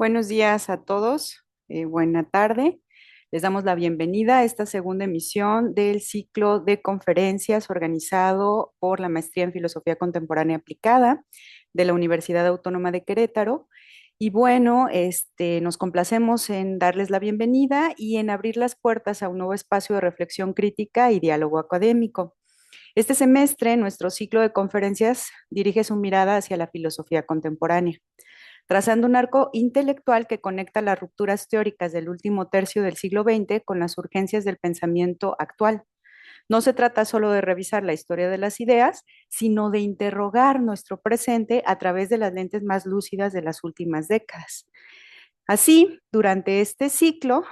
Buenos días a todos, buena tarde. Les damos la bienvenida a esta segunda emisión del ciclo de conferencias organizado por la Maestría en Filosofía Contemporánea Aplicada de la Universidad Autónoma de Querétaro. Y bueno, nos complacemos en darles la bienvenida y en abrir las puertas a un nuevo espacio de reflexión crítica y diálogo académico. Este semestre, nuestro ciclo de conferencias dirige su mirada hacia la filosofía contemporánea, trazando un arco intelectual que conecta las rupturas teóricas del último tercio del siglo XX con las urgencias del pensamiento actual. No se trata solo de revisar la historia de las ideas, sino de interrogar nuestro presente a través de las lentes más lúcidas de las últimas décadas. Así, durante este ciclo,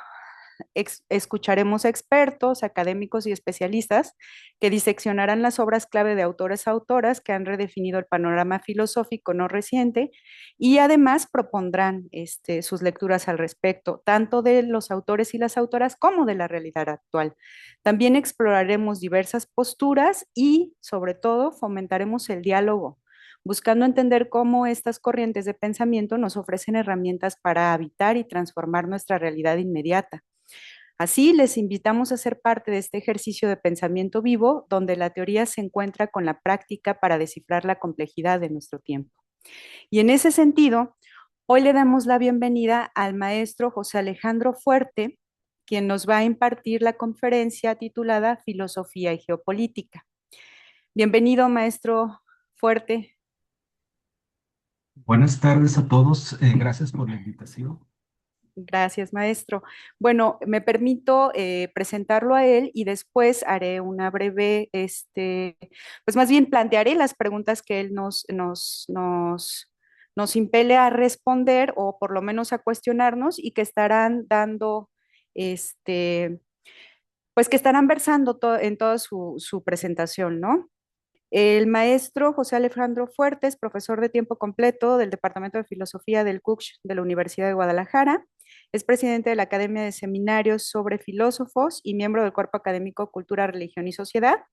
escucharemos a expertos, académicos y especialistas que diseccionarán las obras clave de autores-autoras que han redefinido el panorama filosófico no reciente y además propondrán sus lecturas al respecto, tanto de los autores y las autoras como de la realidad actual. También exploraremos diversas posturas y, sobre todo, fomentaremos el diálogo, buscando entender cómo estas corrientes de pensamiento nos ofrecen herramientas para habitar y transformar nuestra realidad inmediata. Así, les invitamos a ser parte de este ejercicio de pensamiento vivo, donde la teoría se encuentra con la práctica para descifrar la complejidad de nuestro tiempo. Y en ese sentido, hoy le damos la bienvenida al maestro José Alejandro Fuerte, quien nos va a impartir la conferencia titulada Filosofía y Geopolítica. Bienvenido, maestro Fuerte. Buenas tardes a todos. Gracias por la invitación. Gracias, maestro. Bueno, me permito presentarlo a él y después haré una breve, pues más bien plantearé las preguntas que él nos impele a responder o por lo menos a cuestionarnos y que estarán dando, este, pues que estarán versando en toda su presentación, ¿no? El maestro José Alejandro Fuertes, profesor de tiempo completo del Departamento de Filosofía del CUCH de la Universidad de Guadalajara, es presidente de la Academia de Seminarios sobre Filósofos y miembro del Cuerpo Académico Cultura, Religión y Sociedad.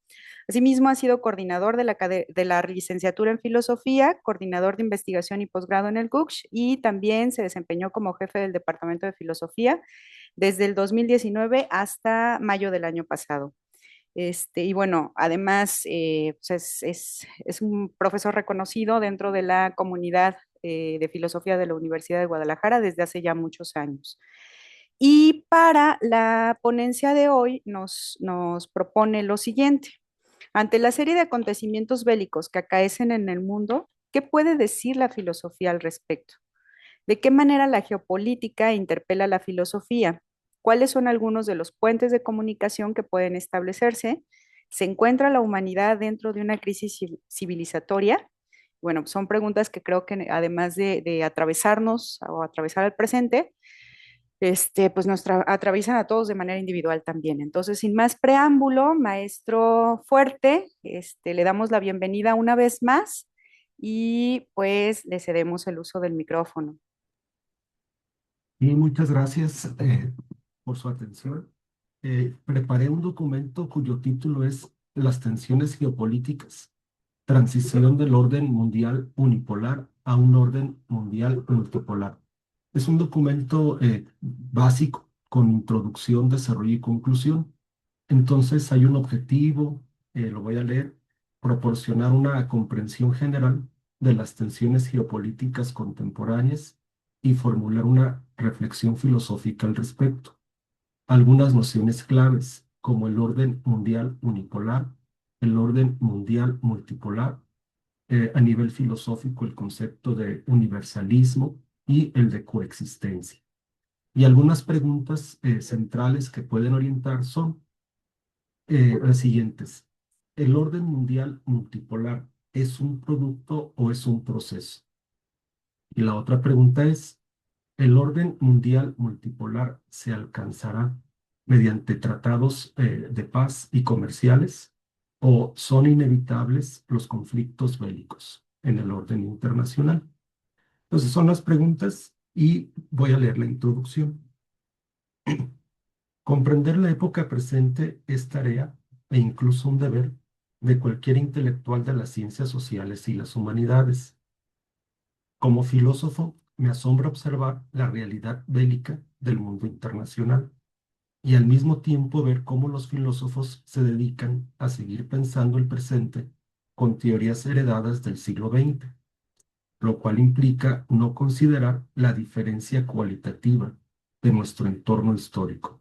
Asimismo, ha sido coordinador de la licenciatura en Filosofía, coordinador de investigación y posgrado en el CUCH y también se desempeñó como jefe del Departamento de Filosofía desde el 2019 hasta mayo del año pasado. Y bueno, además pues es un profesor reconocido dentro de la comunidad de filosofía de la Universidad de Guadalajara desde hace ya muchos años. Y para la ponencia de hoy nos propone lo siguiente. Ante la serie de acontecimientos bélicos que acaecen en el mundo, ¿qué puede decir la filosofía al respecto? ¿De qué manera la geopolítica interpela la filosofía? ¿Cuáles son algunos de los puentes de comunicación que pueden establecerse? ¿Se encuentra la humanidad dentro de una crisis civilizatoria? Bueno, son preguntas que creo que además de atravesarnos o atravesar el presente, pues atraviesan a todos de manera individual también. Entonces, sin más preámbulo, maestro Fuerte, le damos la bienvenida una vez más y pues le cedemos el uso del micrófono. Y muchas gracias por su atención. Preparé un documento cuyo título es Las tensiones geopolíticas, transición del orden mundial unipolar a un orden mundial multipolar. Es un documento básico con introducción, desarrollo y conclusión. Entonces hay un objetivo, lo voy a leer, proporcionar una comprensión general de las tensiones geopolíticas contemporáneas y formular una reflexión filosófica al respecto. Algunas nociones claves, como el orden mundial unipolar, el orden mundial multipolar, a nivel filosófico el concepto de universalismo y el de coexistencia. Y algunas preguntas centrales que pueden orientar son las siguientes. ¿El orden mundial multipolar es un producto o es un proceso? Y la otra pregunta es, ¿el orden mundial multipolar se alcanzará mediante tratados de paz y comerciales o son inevitables los conflictos bélicos en el orden internacional? Entonces son las preguntas y voy a leer la introducción. Comprender la época presente es tarea e incluso un deber de cualquier intelectual de las ciencias sociales y las humanidades. Como filósofo, me asombra observar la realidad bélica del mundo internacional y al mismo tiempo ver cómo los filósofos se dedican a seguir pensando el presente con teorías heredadas del siglo XX, lo cual implica no considerar la diferencia cualitativa de nuestro entorno histórico,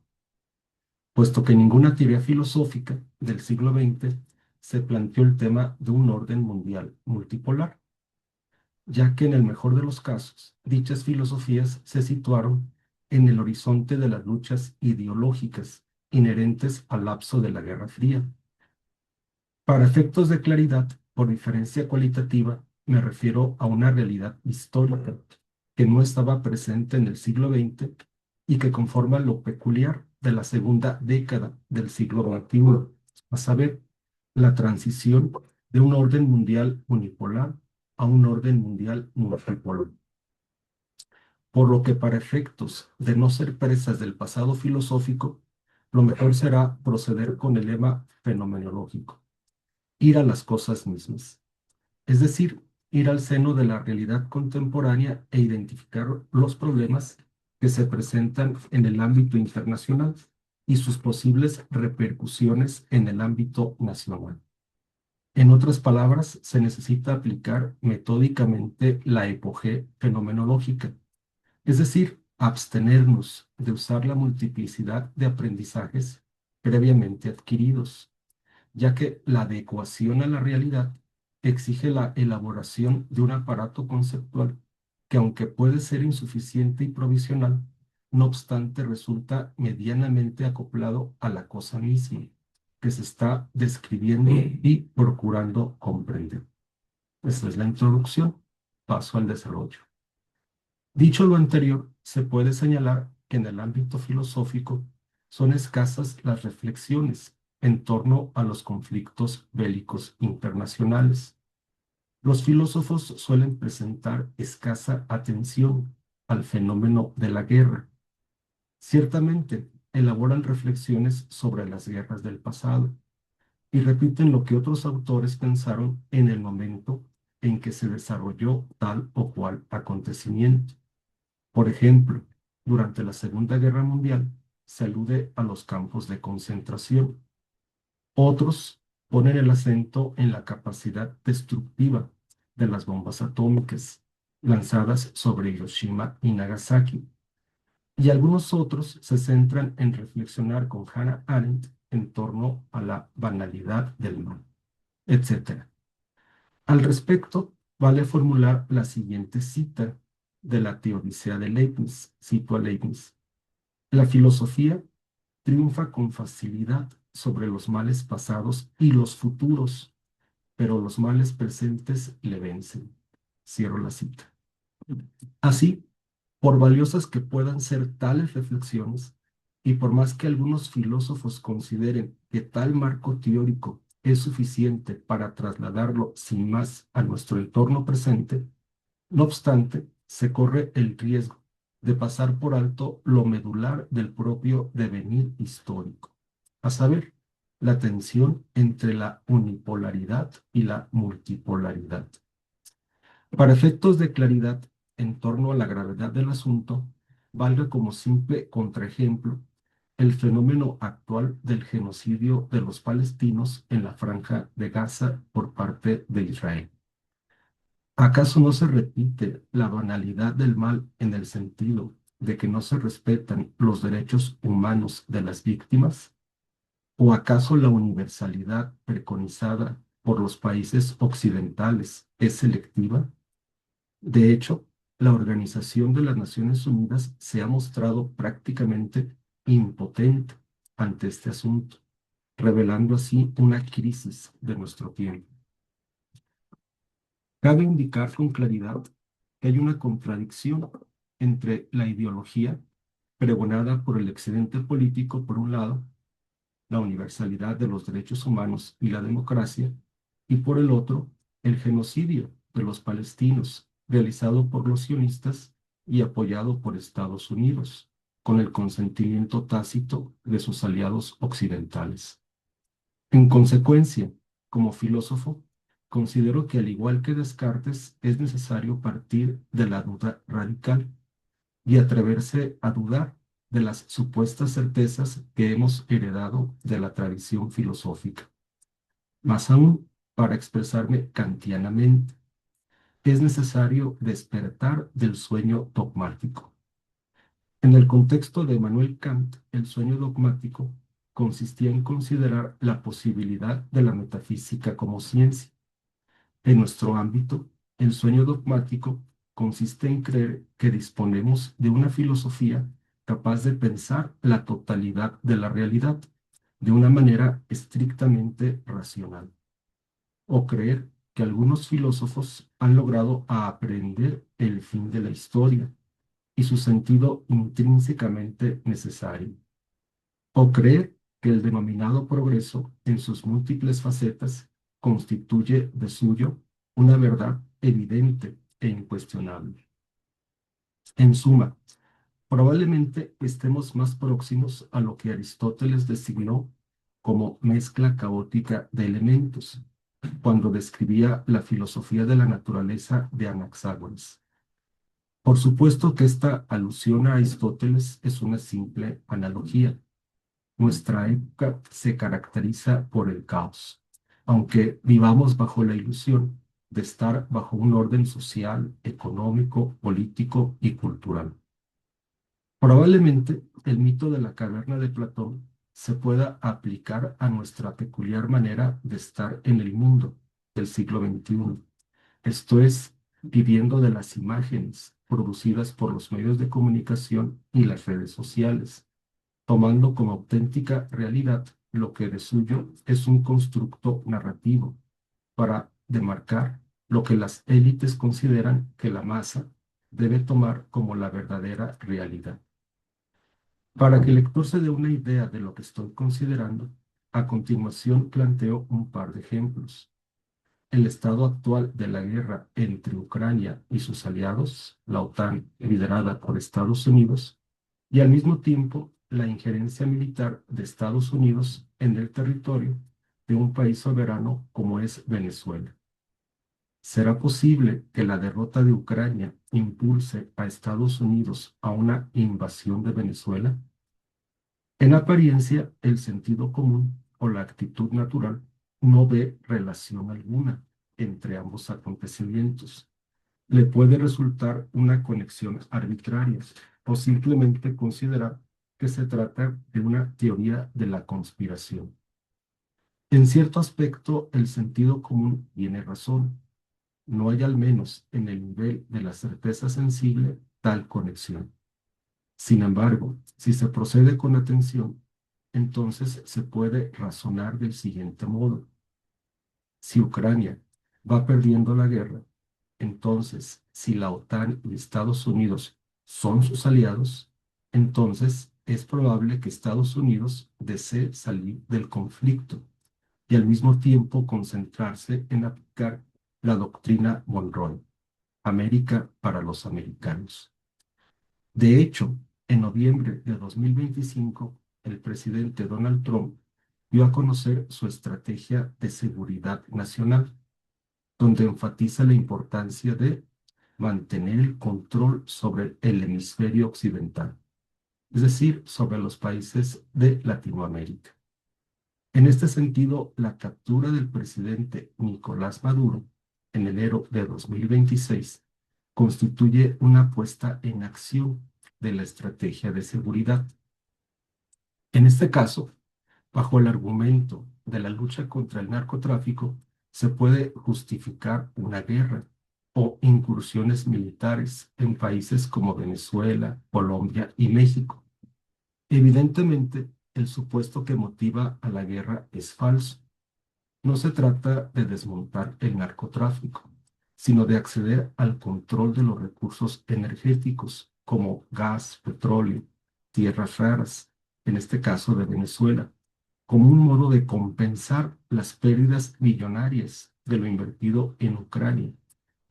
puesto que ninguna teoría filosófica del siglo XX se planteó el tema de un orden mundial multipolar, ya que en el mejor de los casos, dichas filosofías se situaron en el horizonte de las luchas ideológicas inherentes al lapso de la Guerra Fría. Para efectos de claridad, por diferencia cualitativa, me refiero a una realidad histórica que no estaba presente en el siglo XX y que conforma lo peculiar de la segunda década del siglo XXI, a saber, la transición de un orden mundial unipolar a un orden mundial multipolar. Por lo que para efectos de no ser presas del pasado filosófico, lo mejor será proceder con el lema fenomenológico, ir a las cosas mismas, es decir, ir al seno de la realidad contemporánea e identificar los problemas que se presentan en el ámbito internacional y sus posibles repercusiones en el ámbito nacional. En otras palabras, se necesita aplicar metódicamente la epogé fenomenológica, es decir, abstenernos de usar la multiplicidad de aprendizajes previamente adquiridos, ya que la adecuación a la realidad exige la elaboración de un aparato conceptual que, aunque puede ser insuficiente y provisional, no obstante resulta medianamente acoplado a la cosa misma que se está describiendo y procurando comprender. Esta es la introducción. Paso al desarrollo. Dicho lo anterior, se puede señalar que en el ámbito filosófico son escasas las reflexiones en torno a los conflictos bélicos internacionales. Los filósofos suelen presentar escasa atención al fenómeno de la guerra. Ciertamente, elaboran reflexiones sobre las guerras del pasado y repiten lo que otros autores pensaron en el momento en que se desarrolló tal o cual acontecimiento. Por ejemplo, durante la Segunda Guerra Mundial se alude a los campos de concentración. Otros ponen el acento en la capacidad destructiva de las bombas atómicas lanzadas sobre Hiroshima y Nagasaki. Y algunos otros se centran en reflexionar con Hannah Arendt en torno a la banalidad del mal, etc. Al respecto, vale formular la siguiente cita de la Teodicea de Leibniz. Cito a Leibniz: la filosofía triunfa con facilidad sobre los males pasados y los futuros, pero los males presentes le vencen. Cierro la cita. Así, por valiosas que puedan ser tales reflexiones, y por más que algunos filósofos consideren que tal marco teórico es suficiente para trasladarlo sin más a nuestro entorno presente, no obstante, se corre el riesgo de pasar por alto lo medular del propio devenir histórico, a saber, la tensión entre la unipolaridad y la multipolaridad. Para efectos de claridad en torno a la gravedad del asunto, valga como simple contraejemplo el fenómeno actual del genocidio de los palestinos en la Franja de Gaza por parte de Israel. ¿Acaso no se repite la banalidad del mal en el sentido de que no se respetan los derechos humanos de las víctimas? ¿O acaso la universalidad preconizada por los países occidentales es selectiva? De hecho, la Organización de las Naciones Unidas se ha mostrado prácticamente impotente ante este asunto, revelando así una crisis de nuestro tiempo. Cabe indicar con claridad que hay una contradicción entre la ideología pregonada por el excedente político, por un lado, la universalidad de los derechos humanos y la democracia, y por el otro, el genocidio de los palestinos, realizado por los sionistas y apoyado por Estados Unidos, con el consentimiento tácito de sus aliados occidentales. En consecuencia, como filósofo, considero que al igual que Descartes es necesario partir de la duda radical y atreverse a dudar de las supuestas certezas que hemos heredado de la tradición filosófica. Más aún, para expresarme kantianamente, es necesario despertar del sueño dogmático. En el contexto de Immanuel Kant, el sueño dogmático consistía en considerar la posibilidad de la metafísica como ciencia. En nuestro ámbito, el sueño dogmático consiste en creer que disponemos de una filosofía capaz de pensar la totalidad de la realidad de una manera estrictamente racional, o creer que algunos filósofos han logrado aprender el fin de la historia y su sentido intrínsecamente necesario, o creer que el denominado progreso en sus múltiples facetas constituye de suyo una verdad evidente e incuestionable. En suma, probablemente estemos más próximos a lo que Aristóteles designó como mezcla caótica de elementos, cuando describía la filosofía de la naturaleza de Anaxágoras. Por supuesto que esta alusión a Aristóteles es una simple analogía. Nuestra época se caracteriza por el caos, aunque vivamos bajo la ilusión de estar bajo un orden social, económico, político y cultural. Probablemente el mito de la caverna de Platón se pueda aplicar a nuestra peculiar manera de estar en el mundo del siglo XXI, esto es, viviendo de las imágenes producidas por los medios de comunicación y las redes sociales, tomando como auténtica realidad lo que de suyo es un constructo narrativo para demarcar lo que las élites consideran que la masa debe tomar como la verdadera realidad. Para que el lector se dé una idea de lo que estoy considerando, a continuación planteo un par de ejemplos. El estado actual de la guerra entre Ucrania y sus aliados, la OTAN, liderada por Estados Unidos, y al mismo tiempo la injerencia militar de Estados Unidos en el territorio de un país soberano como es Venezuela. ¿Será posible que la derrota de Ucrania impulse a Estados Unidos a una invasión de Venezuela? En apariencia, el sentido común o la actitud natural no ve relación alguna entre ambos acontecimientos. Le puede resultar una conexión arbitraria o simplemente considerar que se trata de una teoría de la conspiración. En cierto aspecto, el sentido común tiene razón. No hay al menos en el nivel de la certeza sensible tal conexión. Sin embargo, si se procede con atención, entonces se puede razonar del siguiente modo. Si Ucrania va perdiendo la guerra, entonces si la OTAN y Estados Unidos son sus aliados, entonces es probable que Estados Unidos desee salir del conflicto y al mismo tiempo concentrarse en aplicar la doctrina Monroe, América para los americanos. De hecho, en noviembre de 2025, el presidente Donald Trump dio a conocer su estrategia de seguridad nacional, donde enfatiza la importancia de mantener el control sobre el hemisferio occidental, es decir, sobre los países de Latinoamérica. En este sentido, la captura del presidente Nicolás Maduro en enero de 2026 constituye una puesta en acción de la estrategia de seguridad. En este caso, bajo el argumento de la lucha contra el narcotráfico, se puede justificar una guerra o incursiones militares en países como Venezuela, Colombia y México. Evidentemente, el supuesto que motiva a la guerra es falso. No se trata de desmontar el narcotráfico, sino de acceder al control de los recursos energéticos como gas, petróleo, tierras raras, en este caso de Venezuela, como un modo de compensar las pérdidas millonarias de lo invertido en Ucrania,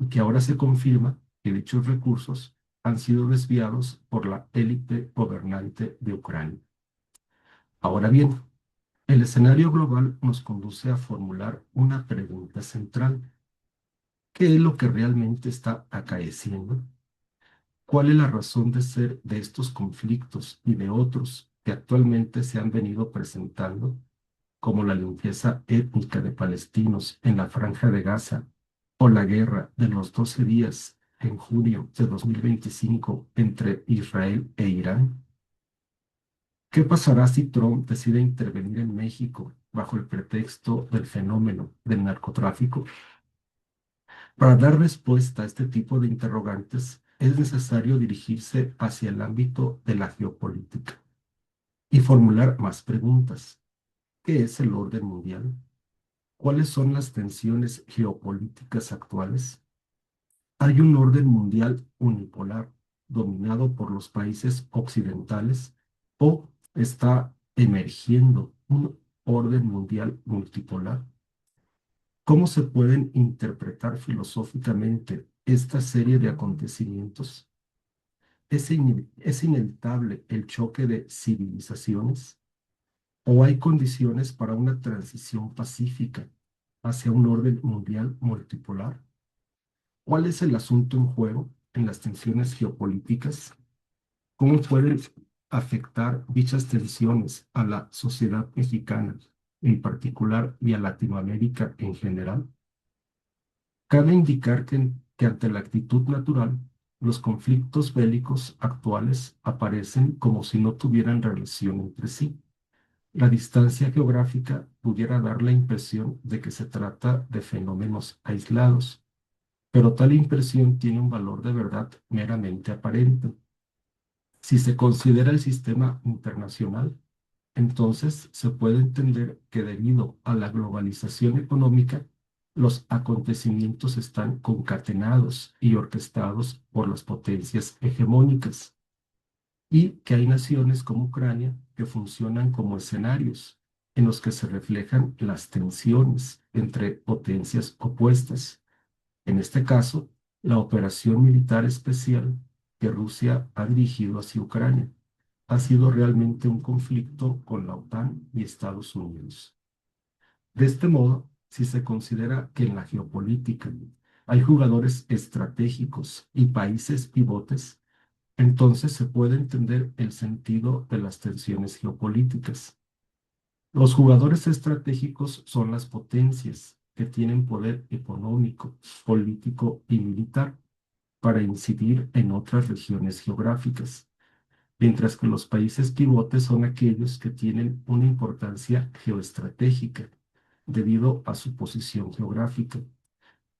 y que ahora se confirma que dichos recursos han sido desviados por la élite gobernante de Ucrania. Ahora bien, El escenario global nos conduce a formular una pregunta central. ¿Qué es lo que realmente está acaeciendo? ¿Cuál es la razón de ser de estos conflictos y de otros que actualmente se han venido presentando, como la limpieza étnica de palestinos en la Franja de Gaza o la guerra de los 12 días en junio de 2025 entre Israel e Irán? ¿Qué pasará si Trump decide intervenir en México bajo el pretexto del fenómeno del narcotráfico? Para dar respuesta a este tipo de interrogantes, es necesario dirigirse hacia el ámbito de la geopolítica y formular más preguntas. ¿Qué es el orden mundial? ¿Cuáles son las tensiones geopolíticas actuales? ¿Hay un orden mundial unipolar dominado por los países occidentales o está emergiendo un orden mundial multipolar? ¿Cómo se pueden interpretar filosóficamente esta serie de acontecimientos? ¿Es inevitable el choque de civilizaciones? ¿O hay condiciones para una transición pacífica hacia un orden mundial multipolar? ¿Cuál es el asunto en juego en las tensiones geopolíticas? ¿Cómo pueden afectar dichas tensiones a la sociedad mexicana en particular y a Latinoamérica en general? Cabe indicar que ante la actitud natural, los conflictos bélicos actuales aparecen como si no tuvieran relación entre sí. La distancia geográfica pudiera dar la impresión de que se trata de fenómenos aislados, pero tal impresión tiene un valor de verdad meramente aparente. Si se considera el sistema internacional, entonces se puede entender que debido a la globalización económica, los acontecimientos están concatenados y orquestados por las potencias hegemónicas y que hay naciones como Ucrania que funcionan como escenarios en los que se reflejan las tensiones entre potencias opuestas. En este caso, la operación militar especial que Rusia ha dirigido hacia Ucrania ha sido realmente un conflicto con la OTAN y Estados Unidos. De este modo, si se considera que en la geopolítica hay jugadores estratégicos y países pivotes, entonces se puede entender el sentido de las tensiones geopolíticas. Los jugadores estratégicos son las potencias que tienen poder económico, político y militar para incidir en otras regiones geográficas, mientras que los países pivotes son aquellos que tienen una importancia geoestratégica debido a su posición geográfica,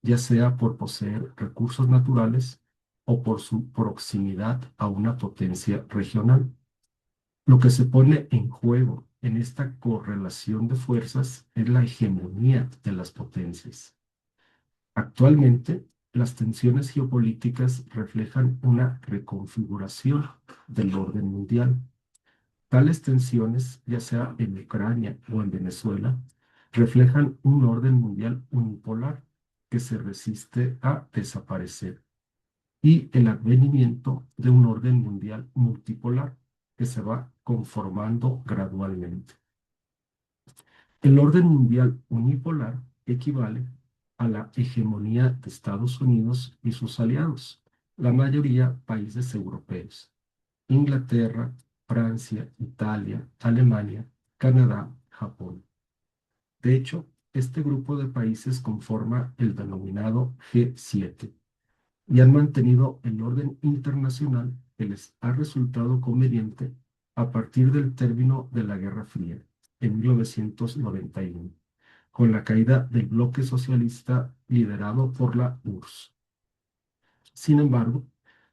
ya sea por poseer recursos naturales o por su proximidad a una potencia regional. Lo que se pone en juego en esta correlación de fuerzas es la hegemonía de las potencias. Actualmente, las tensiones geopolíticas reflejan una reconfiguración del orden mundial. Tales tensiones, ya sea en Ucrania o en Venezuela, reflejan un orden mundial unipolar que se resiste a desaparecer y el advenimiento de un orden mundial multipolar que se va conformando gradualmente. El orden mundial unipolar equivale a la hegemonía de Estados Unidos y sus aliados, la mayoría países europeos, Inglaterra, Francia, Italia, Alemania, Canadá, Japón. De hecho, este grupo de países conforma el denominado G7 y han mantenido el orden internacional que les ha resultado conveniente a partir del término de la Guerra Fría en 1991, con la caída del bloque socialista liderado por la URSS. Sin embargo,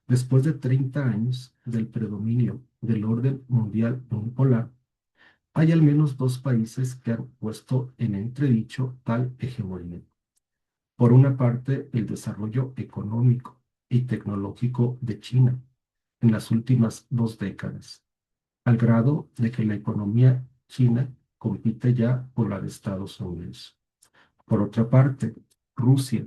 después de 30 años del predominio del orden mundial unipolar, hay al menos dos países que han puesto en entredicho tal hegemonía. Por una parte, el desarrollo económico y tecnológico de China en las últimas 2 décadas, al grado de que la economía china compite ya con la de Estados Unidos. Por otra parte, Rusia,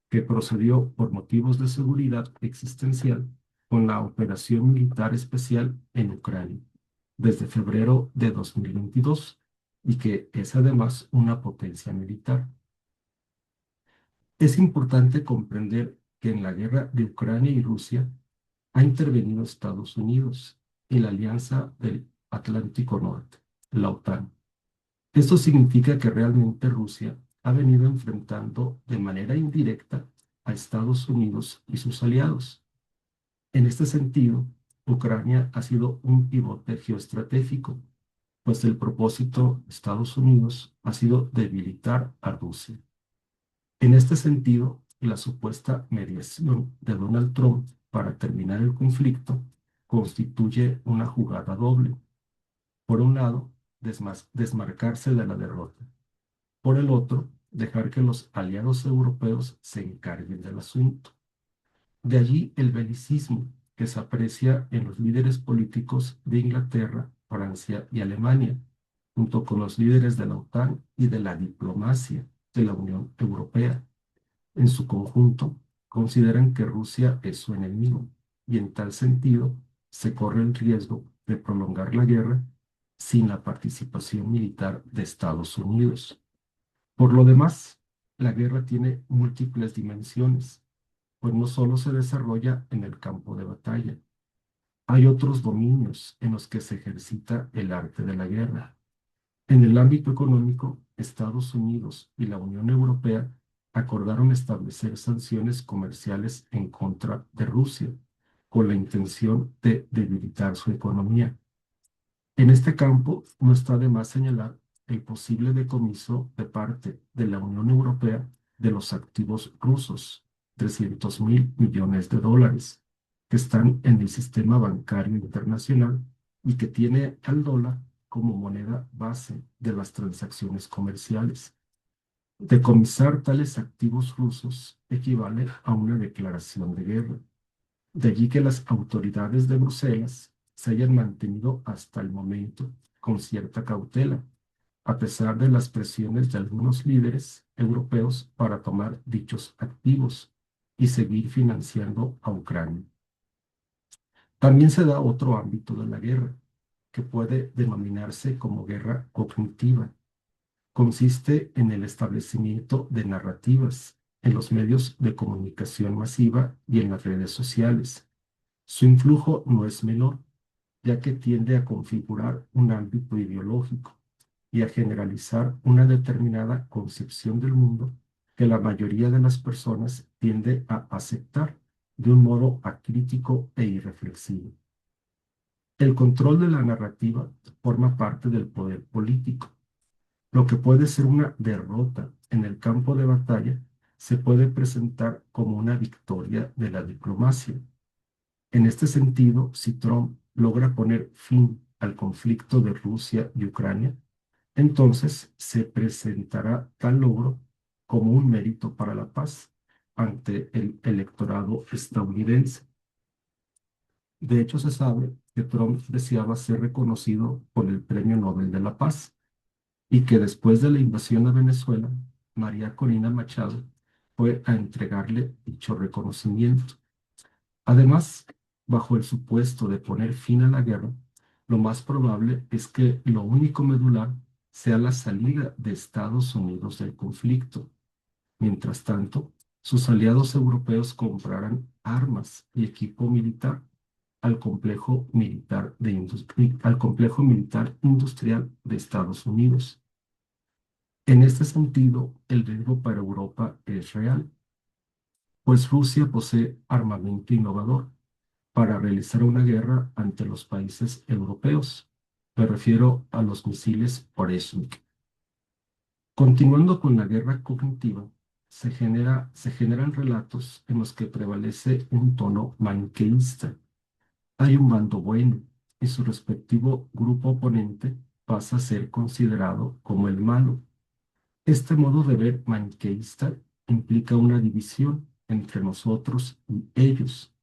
que procedió por motivos de seguridad existencial con la operación militar especial en Ucrania desde febrero de 2022 y que es además una potencia militar. Es importante comprender que en la guerra de Ucrania y Rusia ha intervenido Estados Unidos y la Alianza del Atlántico Norte, la OTAN. Esto significa que realmente Rusia ha venido enfrentando de manera indirecta a Estados Unidos y sus aliados. En este sentido, Ucrania ha sido un pivote geoestratégico, pues el propósito de Estados Unidos ha sido debilitar a Rusia. En este sentido, la supuesta mediación de Donald Trump para terminar el conflicto constituye una jugada doble. Por un lado, desmarcarse de la derrota. Por el otro, dejar que los aliados europeos se encarguen del asunto. De allí el belicismo que se aprecia en los líderes políticos de Inglaterra, Francia y Alemania, junto con los líderes de la OTAN y de la diplomacia de la Unión Europea. En su conjunto, consideran que Rusia es su enemigo y en tal sentido se corre el riesgo de prolongar la guerra sin la participación militar de Estados Unidos. Por lo demás, la guerra tiene múltiples dimensiones, pues no solo se desarrolla en el campo de batalla. Hay otros dominios en los que se ejercita el arte de la guerra. En el ámbito económico, Estados Unidos y la Unión Europea acordaron establecer sanciones comerciales en contra de Rusia, con la intención de debilitar su economía. En este campo, no está de más señalar el posible decomiso de parte de la Unión Europea de los activos rusos, 300.000 millones de dólares, que están en el sistema bancario internacional y que tiene al dólar como moneda base de las transacciones comerciales. Decomisar tales activos rusos equivale a una declaración de guerra. De allí que las autoridades de Bruselas se hayan mantenido hasta el momento con cierta cautela, a pesar de las presiones de algunos líderes europeos para tomar dichos activos y seguir financiando a Ucrania. También se da otro ámbito de la guerra, que puede denominarse como guerra cognitiva. Consiste en el establecimiento de narrativas en los medios de comunicación masiva y en las redes sociales. Su influjo no es menor, ya que tiende a configurar un ámbito ideológico y a generalizar una determinada concepción del mundo que la mayoría de las personas tiende a aceptar de un modo acrítico e irreflexivo. El control de la narrativa forma parte del poder político. Lo que puede ser una derrota en el campo de batalla se puede presentar como una victoria de la diplomacia. En este sentido, si Trump logra poner fin al conflicto de Rusia y Ucrania, entonces se presentará tal logro como un mérito para la paz ante el electorado estadounidense. De hecho, se sabe que Trump deseaba ser reconocido con el Premio Nobel de la Paz y que después de la invasión a Venezuela, María Corina Machado fue a entregarle dicho reconocimiento. Además, bajo el supuesto de poner fin a la guerra, lo más probable es que lo único medular sea la salida de Estados Unidos del conflicto. Mientras tanto, sus aliados europeos comprarán armas y equipo militar al complejo militar industrial de Estados Unidos. En este sentido, el riesgo para Europa es real, pues Rusia posee armamento innovador para realizar una guerra ante los países europeos. Me refiero a los misiles Oresnik. Continuando con la guerra cognitiva, se generan relatos en los que prevalece un tono maniqueísta. Hay un bando bueno y su respectivo grupo oponente pasa a ser considerado como el malo. Este modo de ver maniqueísta implica una división entre nosotros y ellos.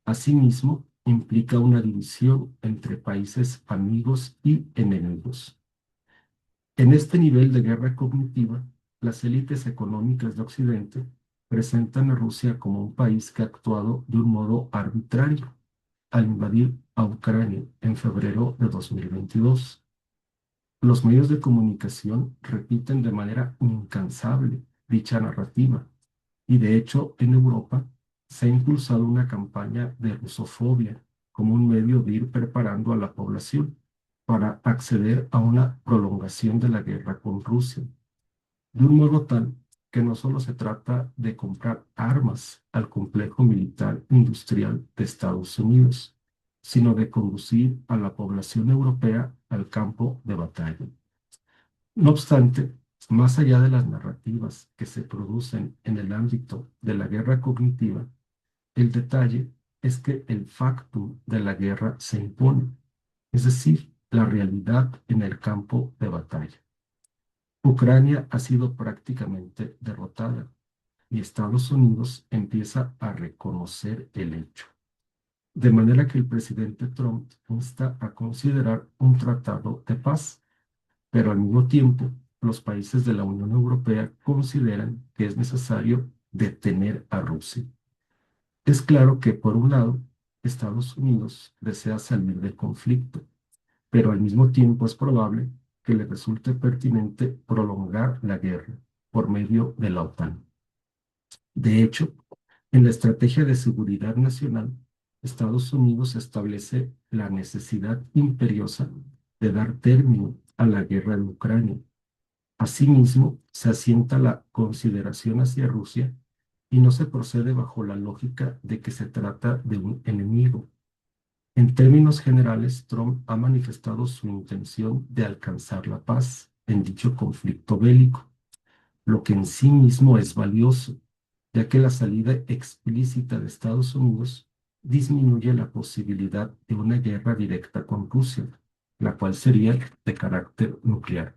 Asimismo, implica una división entre países amigos y enemigos. En este nivel de guerra cognitiva, las élites económicas de Occidente presentan a Rusia como un país que ha actuado de un modo arbitrario al invadir a Ucrania en febrero de 2022. Los medios de comunicación repiten de manera incansable dicha narrativa y de hecho en Europa se ha impulsado una campaña de rusofobia como un medio de ir preparando a la población para acceder a una prolongación de la guerra con Rusia, de un modo tal que no solo se trata de comprar armas al complejo militar industrial de Estados Unidos, sino de conducir a la población europea al campo de batalla. No obstante, más allá de las narrativas que se producen en el ámbito de la guerra cognitiva, el detalle es que el factum de la guerra se impone, es decir, la realidad en el campo de batalla. Ucrania ha sido prácticamente derrotada y Estados Unidos empieza a reconocer el hecho. De manera que el presidente Trump insta a considerar un tratado de paz, pero al mismo tiempo los países de la Unión Europea consideran que es necesario detener a Rusia. Es claro que, por un lado, Estados Unidos desea salir del conflicto, pero al mismo tiempo es probable que le resulte pertinente prolongar la guerra por medio de la OTAN. De hecho, en la Estrategia de Seguridad Nacional, Estados Unidos establece la necesidad imperiosa de dar término a la guerra de Ucrania. Asimismo, se asienta la consideración hacia Rusia y no se procede bajo la lógica de que se trata de un enemigo. En términos generales, Trump ha manifestado su intención de alcanzar la paz en dicho conflicto bélico, lo que en sí mismo es valioso, ya que la salida explícita de Estados Unidos disminuye la posibilidad de una guerra directa con Rusia, la cual sería de carácter nuclear.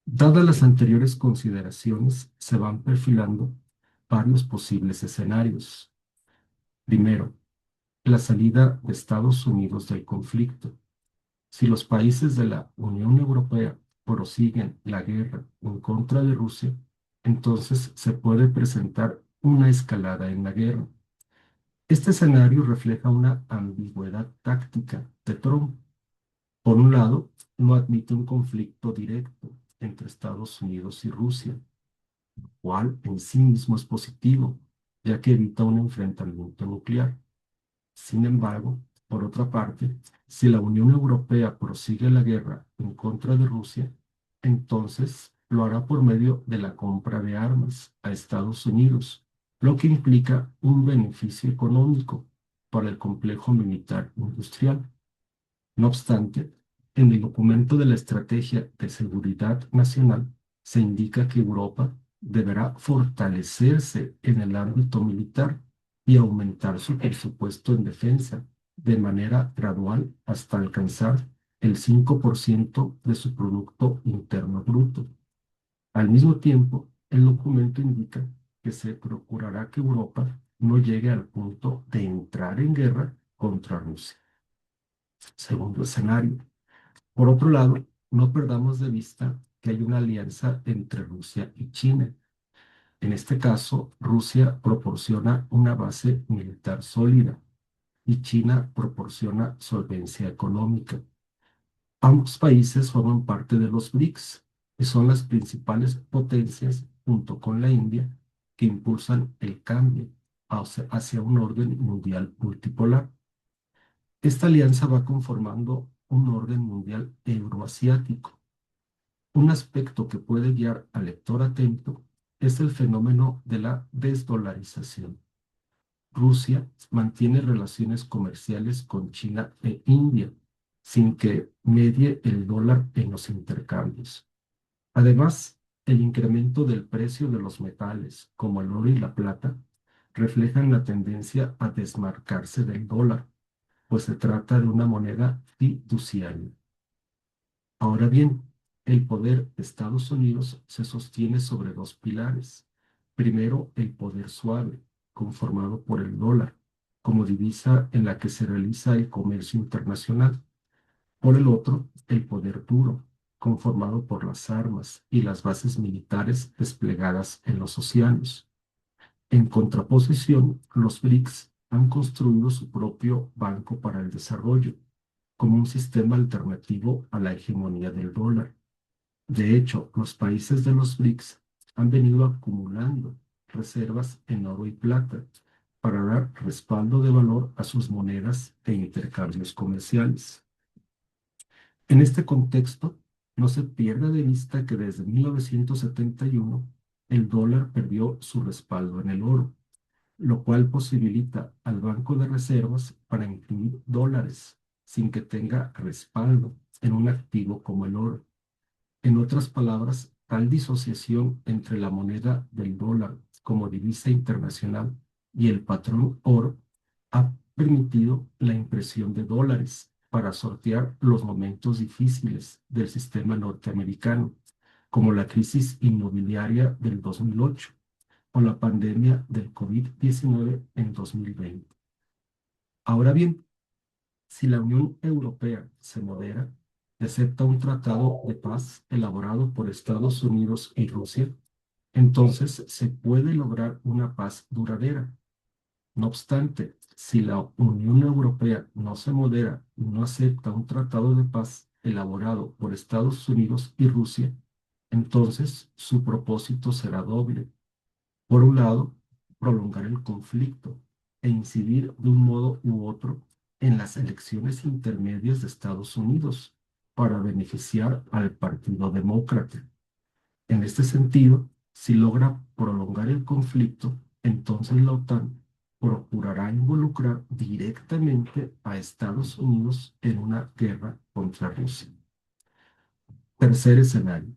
Dadas las anteriores consideraciones, se van perfilando varios posibles escenarios. Primero, la salida de Estados Unidos del conflicto. Si los países de la Unión Europea prosiguen la guerra en contra de Rusia, entonces se puede presentar una escalada en la guerra. Este escenario refleja una ambigüedad táctica de Trump. Por un lado, no admite un conflicto directo entre Estados Unidos y Rusia, lo cual en sí mismo es positivo, ya que evita un enfrentamiento nuclear. Sin embargo, por otra parte, si la Unión Europea prosigue la guerra en contra de Rusia, entonces lo hará por medio de la compra de armas a Estados Unidos, lo que implica un beneficio económico para el complejo militar industrial. No obstante, en el documento de la Estrategia de Seguridad Nacional se indica que Europa deberá fortalecerse en el ámbito militar y aumentar su presupuesto en defensa de manera gradual hasta alcanzar el 5% de su Producto Interno Bruto. Al mismo tiempo, el documento indica que se procurará que Europa no llegue al punto de entrar en guerra contra Rusia. Segundo escenario. Por otro lado, no perdamos de vista que hay una alianza entre Rusia y China. En este caso, Rusia proporciona una base militar sólida y China proporciona solvencia económica. Ambos países forman parte de los BRICS y son las principales potencias, junto con la India, que impulsan el cambio hacia un orden mundial multipolar. Esta alianza va conformando un orden mundial euroasiático. Un aspecto que puede guiar al lector atento es el fenómeno de la desdolarización. Rusia mantiene relaciones comerciales con China e India sin que medie el dólar en los intercambios. Además, el incremento del precio de los metales, como el oro y la plata, reflejan la tendencia a desmarcarse del dólar, pues se trata de una moneda fiduciaria. Ahora bien, el poder de Estados Unidos se sostiene sobre dos pilares. Primero, el poder suave, conformado por el dólar, como divisa en la que se realiza el comercio internacional. Por el otro, el poder duro, conformado por las armas y las bases militares desplegadas en los océanos. En contraposición, los BRICS han construido su propio Banco para el Desarrollo, como un sistema alternativo a la hegemonía del dólar. De hecho, los países de los BRICS han venido acumulando reservas en oro y plata para dar respaldo de valor a sus monedas e intercambios comerciales. En este contexto, no se pierda de vista que desde 1971 el dólar perdió su respaldo en el oro, lo cual posibilita al Banco de Reservas para imprimir dólares sin que tenga respaldo en un activo como el oro. En otras palabras, tal disociación entre la moneda del dólar como divisa internacional y el patrón oro ha permitido la impresión de dólares para sortear los momentos difíciles del sistema norteamericano, como la crisis inmobiliaria del 2008 o la pandemia del COVID-19 en 2020. Ahora bien, si la Unión Europea se modera y acepta un tratado de paz elaborado por Estados Unidos y Rusia, entonces se puede lograr una paz duradera. No obstante, si la Unión Europea no se modera y no acepta un tratado de paz elaborado por Estados Unidos y Rusia, entonces su propósito será doble. Por un lado, prolongar el conflicto e incidir de un modo u otro en las elecciones intermedias de Estados Unidos para beneficiar al Partido Demócrata. En este sentido, si logra prolongar el conflicto, entonces la OTAN procurará involucrar directamente a Estados Unidos en una guerra contra Rusia. Tercer escenario.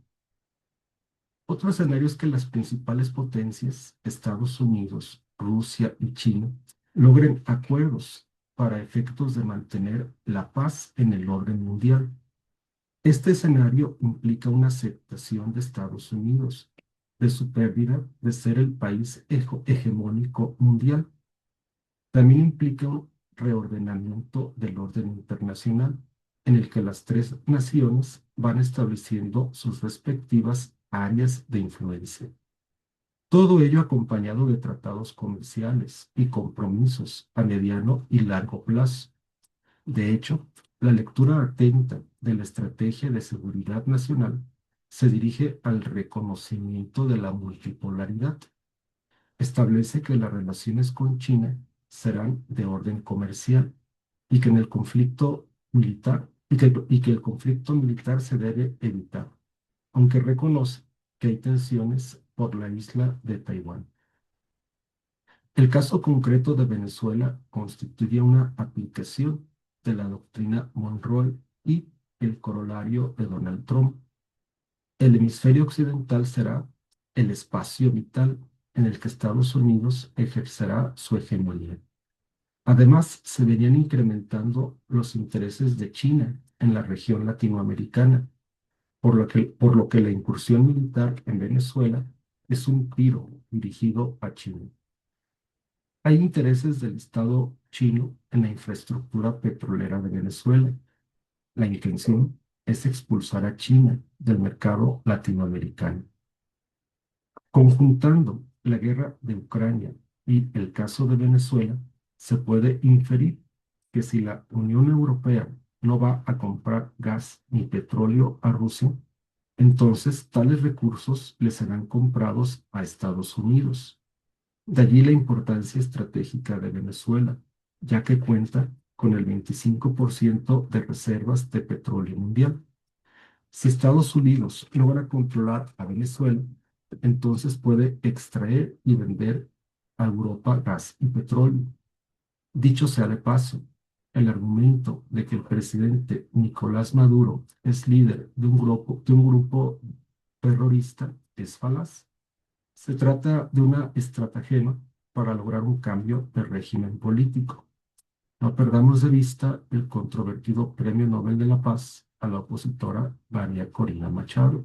Otro escenario es que las principales potencias, Estados Unidos, Rusia y China, logren acuerdos para efectos de mantener la paz en el orden mundial. Este escenario implica una aceptación de Estados Unidos de su pérdida de ser el país hegemónico mundial. También implica un reordenamiento del orden internacional, en el que las tres naciones van estableciendo sus respectivas áreas de influencia. Todo ello acompañado de tratados comerciales y compromisos a mediano y largo plazo. De hecho, la lectura atenta de la estrategia de seguridad nacional se dirige al reconocimiento de la multipolaridad. Establece que las relaciones con China serán de orden comercial y que en el conflicto militar y que el conflicto militar se debe evitar, aunque reconoce que hay tensiones por la isla de Taiwán. El caso concreto de Venezuela constituye una aplicación de la doctrina Monroe y el corolario de Donald Trump. El hemisferio occidental será el espacio vital en el que Estados Unidos ejercerá su hegemonía. Además, se venían incrementando los intereses de China en la región latinoamericana, por lo que la incursión militar en Venezuela es un tiro dirigido a China. Hay intereses del Estado chino en la infraestructura petrolera de Venezuela. La intención es expulsar a China del mercado latinoamericano. Conjuntando la guerra de Ucrania y el caso de Venezuela, se puede inferir que si la Unión Europea no va a comprar gas ni petróleo a Rusia, entonces tales recursos le serán comprados a Estados Unidos. De allí la importancia estratégica de Venezuela, ya que cuenta con el 25% de reservas de petróleo mundial. Si Estados Unidos logra controlar a Venezuela, entonces puede extraer y vender a Europa gas y petróleo. Dicho sea de paso, el argumento de que el presidente Nicolás Maduro es líder de un grupo terrorista es falaz. Se trata de una estratagema para lograr un cambio de régimen político. No perdamos de vista el controvertido Premio Nobel de la Paz a la opositora María Corina Machado.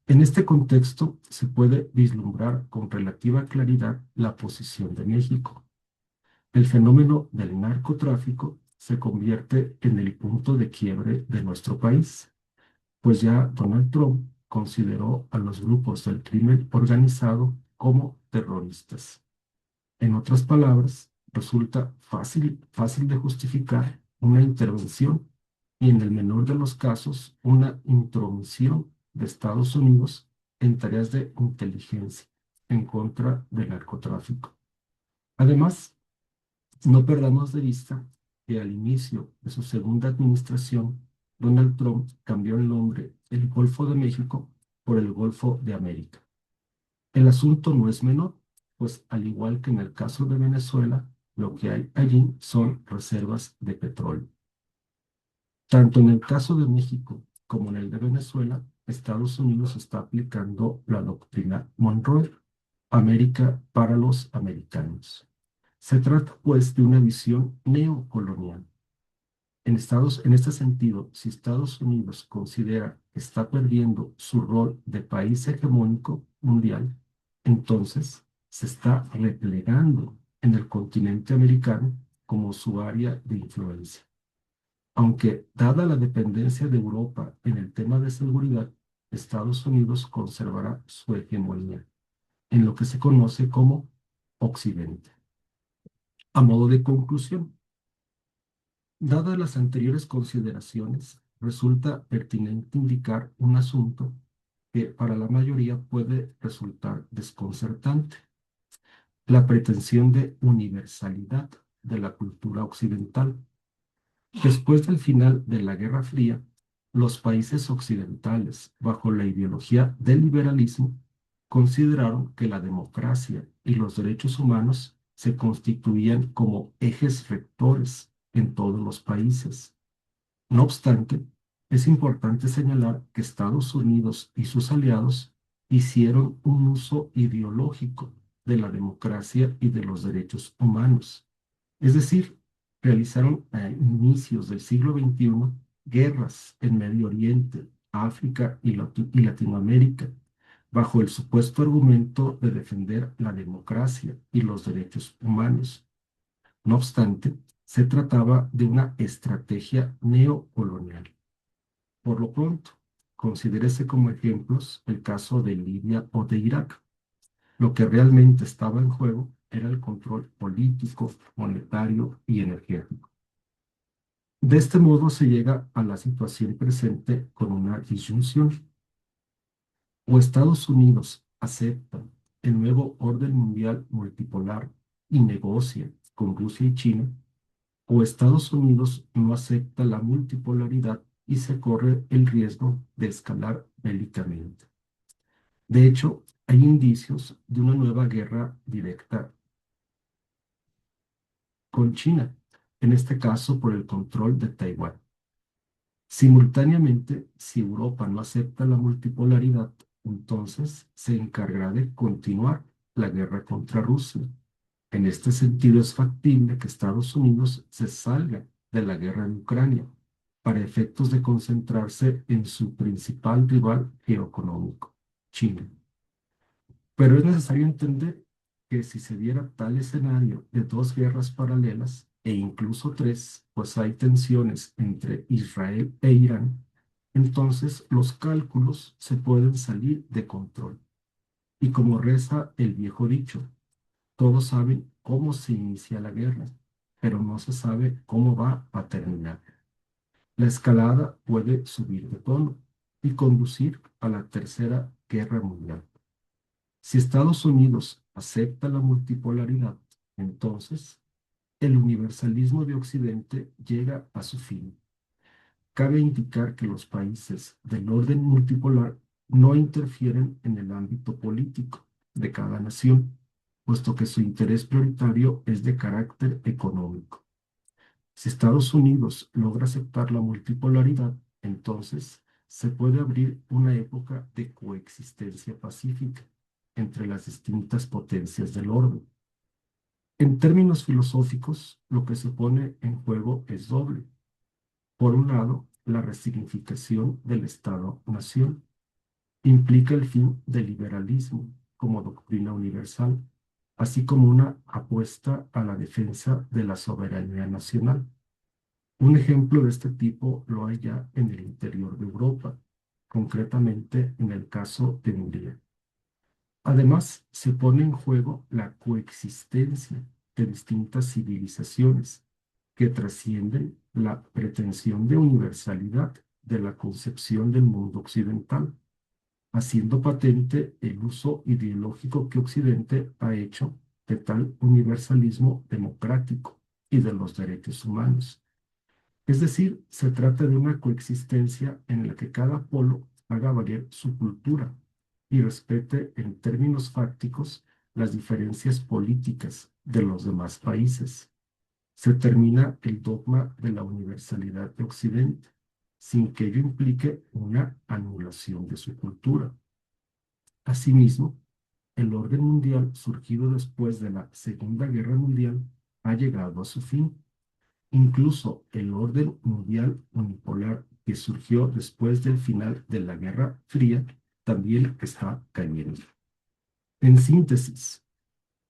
En este contexto se puede vislumbrar con relativa claridad la posición de México. El fenómeno del narcotráfico se convierte en el punto de quiebre de nuestro país, pues ya Donald Trump consideró a los grupos del crimen organizado como terroristas. En otras palabras, resulta fácil de justificar una intervención y en el menor de los casos una intromisión de Estados Unidos en tareas de inteligencia en contra del narcotráfico. Además, no perdamos de vista que al inicio de su segunda administración, Donald Trump cambió el nombre del Golfo de México por el Golfo de América. El asunto no es menor, pues al igual que en el caso de Venezuela, lo que hay allí son reservas de petróleo. Tanto en el caso de México como en el de Venezuela, Estados Unidos está aplicando la doctrina Monroe, América para los americanos. Se trata, pues, de una visión neocolonial. En este sentido, si Estados Unidos considera que está perdiendo su rol de país hegemónico mundial, entonces se está replegando en el continente americano como su área de influencia. Aunque, dada la dependencia de Europa en el tema de seguridad, Estados Unidos conservará su hegemonía en lo que se conoce como Occidente. A modo de conclusión, dadas las anteriores consideraciones, resulta pertinente indicar un asunto que para la mayoría puede resultar desconcertante: la pretensión de universalidad de la cultura occidental. Después del final de la Guerra Fría, los países occidentales, bajo la ideología del liberalismo, consideraron que la democracia y los derechos humanos se constituían como ejes rectores en todos los países. No obstante, es importante señalar que Estados Unidos y sus aliados hicieron un uso ideológico de la democracia y de los derechos humanos. Es decir, realizaron a inicios del siglo XXI guerras en Medio Oriente, África y Latinoamérica, bajo el supuesto argumento de defender la democracia y los derechos humanos. No obstante, se trataba de una estrategia neocolonial. Por lo pronto, considérese como ejemplos el caso de Libia o de Irak. Lo que realmente estaba en juego era el control político, monetario y energético. De este modo se llega a la situación presente con una disyunción. O Estados Unidos acepta el nuevo orden mundial multipolar y negocia con Rusia y China, o Estados Unidos no acepta la multipolaridad y se corre el riesgo de escalar bélicamente. De hecho, hay indicios de una nueva guerra directa con China, en este caso por el control de Taiwán. Simultáneamente, si Europa no acepta la multipolaridad, entonces se encargará de continuar la guerra contra Rusia. En este sentido, es factible que Estados Unidos se salga de la guerra en Ucrania para efectos de concentrarse en su principal rival geoeconómico, China. Pero es necesario entender que si se diera tal escenario de dos guerras paralelas, e incluso tres, pues hay tensiones entre Israel e Irán, entonces los cálculos se pueden salir de control. Y como reza el viejo dicho, todos saben cómo se inicia la guerra, pero no se sabe cómo va a terminar. La escalada puede subir de tono y conducir a la Tercera Guerra Mundial. Si Estados Unidos acepta la multipolaridad, entonces el universalismo de Occidente llega a su fin. Cabe indicar que los países del orden multipolar no interfieren en el ámbito político de cada nación, puesto que su interés prioritario es de carácter económico. Si Estados Unidos logra aceptar la multipolaridad, entonces se puede abrir una época de coexistencia pacífica entre las distintas potencias del orden. En términos filosóficos, lo que se pone en juego es doble. Por un lado, la resignificación del Estado-nación implica el fin del liberalismo como doctrina universal, así como una apuesta a la defensa de la soberanía nacional. Un ejemplo de este tipo lo hay ya en el interior de Europa, concretamente en el caso de Hungría. Además, se pone en juego la coexistencia de distintas civilizaciones que trascienden la pretensión de universalidad de la concepción del mundo occidental, haciendo patente el uso ideológico que Occidente ha hecho de tal universalismo democrático y de los derechos humanos. Es decir, se trata de una coexistencia en la que cada polo haga valer su cultura y respete en términos fácticos las diferencias políticas de los demás países. Se termina el dogma de la universalidad de Occidente, sin que ello implique una anulación de su cultura. Asimismo, el orden mundial surgido después de la Segunda Guerra Mundial ha llegado a su fin. Incluso el orden mundial unipolar que surgió después del final de la Guerra Fría también está cayendo. En síntesis,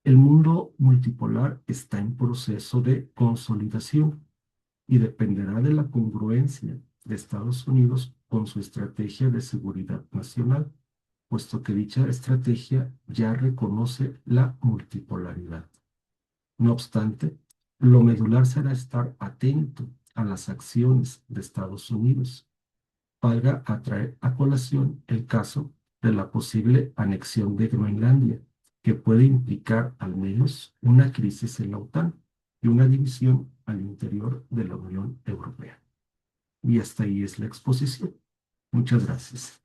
el mundo multipolar está en proceso de consolidación y dependerá de la congruencia de Estados Unidos con su estrategia de seguridad nacional, puesto que dicha estrategia ya reconoce la multipolaridad. No obstante, lo medular será estar atento a las acciones de Estados Unidos. Valga a traer a colación el caso de la posible anexión de Groenlandia, que puede implicar al menos una crisis en la OTAN y una división al interior de la Unión Europea. Y hasta ahí es la exposición. Muchas gracias.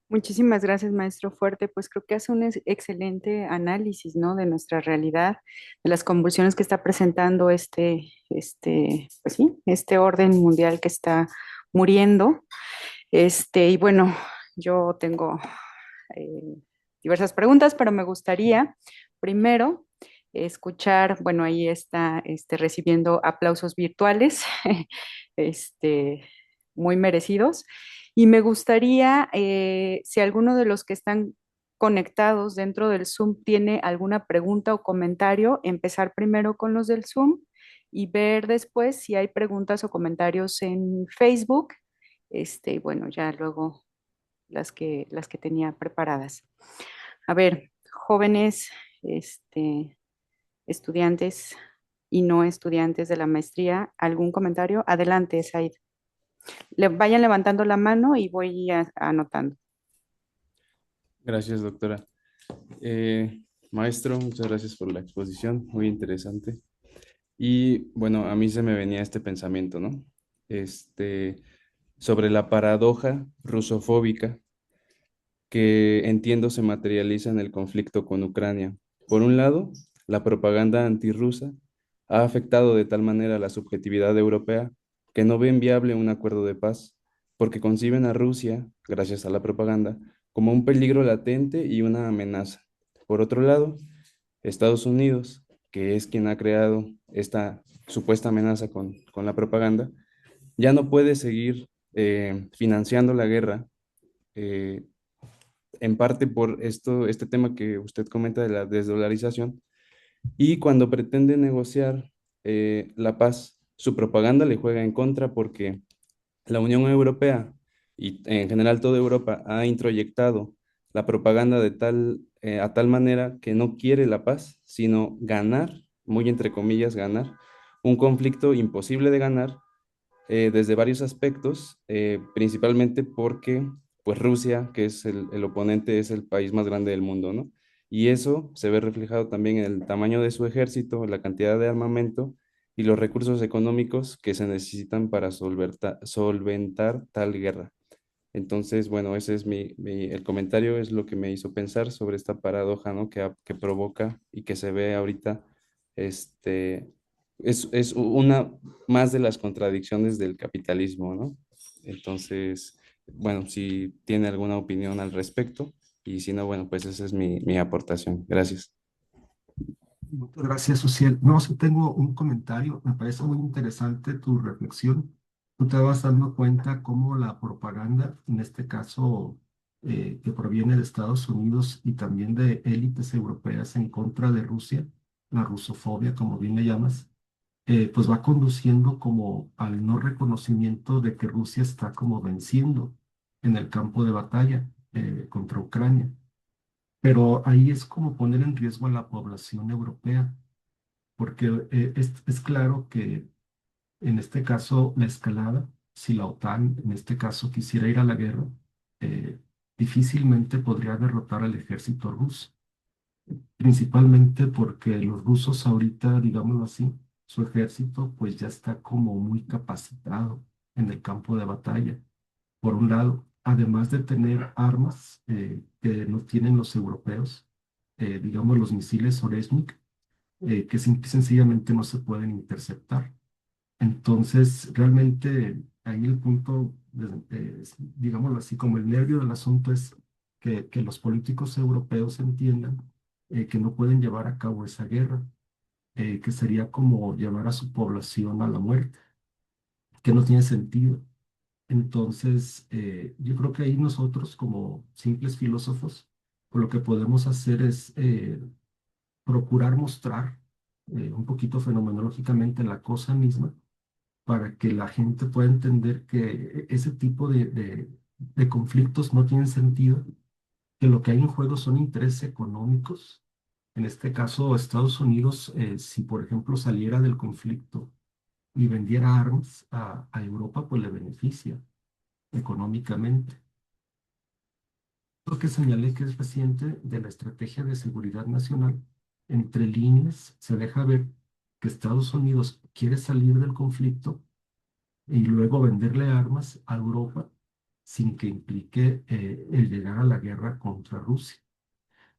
Muchísimas gracias, maestro Fuerte. Pues creo que hace un excelente análisis, ¿no? De nuestra realidad, de las convulsiones que está presentando pues sí, este orden mundial que está muriendo. Y bueno, yo tengo eh, diversas preguntas, pero me gustaría primero escuchar, bueno, ahí está recibiendo aplausos virtuales, este, muy merecidos. Y me gustaría, si alguno de los que están conectados dentro del Zoom tiene alguna pregunta o comentario, empezar primero con los del Zoom y ver después si hay preguntas o comentarios en Facebook. Bueno, ya luego las que tenía preparadas. A ver, jóvenes, estudiantes y no estudiantes de la maestría, ¿algún comentario? Adelante, Said. Vayan levantando la mano y voy anotando. Gracias, doctora. Maestro, muchas gracias por la exposición, muy interesante. Y bueno, a mí se me venía este pensamiento, ¿no? Este, sobre la paradoja rusofóbica que entiendo se materializa en el conflicto con Ucrania. Por un lado, la propaganda antirrusa ha afectado de tal manera la subjetividad europea que no ven viable un acuerdo de paz, porque conciben a Rusia, gracias a la propaganda, como un peligro latente y una amenaza. Por otro lado, Estados Unidos, que es quien ha creado esta supuesta amenaza con la propaganda, ya no puede seguir financiando la guerra, eh, en parte por este tema que usted comenta de la desdolarización, y cuando pretende negociar la paz, su propaganda le juega en contra porque la Unión Europea y en general toda Europa ha introyectado la propaganda a tal manera que no quiere la paz, sino ganar, muy entre comillas, ganar un conflicto imposible de ganar desde varios aspectos, principalmente porque pues Rusia, que es el oponente, es el país más grande del mundo, ¿no? Y eso se ve reflejado también en el tamaño de su ejército, la cantidad de armamento y los recursos económicos que se necesitan para solventar tal guerra. Entonces, bueno, ese es el comentario, es lo que me hizo pensar sobre esta paradoja, ¿no? Que provoca y que se ve ahorita, este, es una más de las contradicciones del capitalismo, ¿no? Entonces, bueno, si tiene alguna opinión al respecto, y si no, bueno, pues esa es mi aportación. Gracias. Muchas gracias, Social. No, sí tengo un comentario. Me parece muy interesante tu reflexión. Tú te vas dando cuenta cómo la propaganda, en este caso, que proviene de Estados Unidos y también de élites europeas en contra de Rusia, la rusofobia, como bien le llamas, pues va conduciendo como al no reconocimiento de que Rusia está como venciendo en el campo de batalla contra Ucrania. Pero ahí es como poner en riesgo a la población europea, porque es claro que en este caso la escalada, si la OTAN en este caso quisiera ir a la guerra, eh, difícilmente podría derrotar al ejército ruso, principalmente porque los rusos ahorita, digámoslo así, su ejército pues ya está como muy capacitado en el campo de batalla. Por un lado, además de tener armas que no tienen los europeos, digamos los misiles Oresnik, que simple y sencillamente no se pueden interceptar. Entonces, realmente ahí el punto, digámoslo así, como el nervio del asunto es que los políticos europeos entiendan que no pueden llevar a cabo esa guerra, que sería como llevar a su población a la muerte, que no tiene sentido. Entonces, yo creo que ahí nosotros, como simples filósofos, pues lo que podemos hacer es procurar mostrar un poquito fenomenológicamente la cosa misma para que la gente pueda entender que ese tipo de conflictos no tienen sentido, que lo que hay en juego son intereses económicos. En este caso, Estados Unidos, si por ejemplo saliera del conflicto y vendiera armas a Europa, pues le beneficia económicamente. Lo que señalé que es reciente de la estrategia de seguridad nacional, entre líneas se deja ver que Estados Unidos quiere salir del conflicto y luego venderle armas a Europa sin que implique el llegar a la guerra contra Rusia.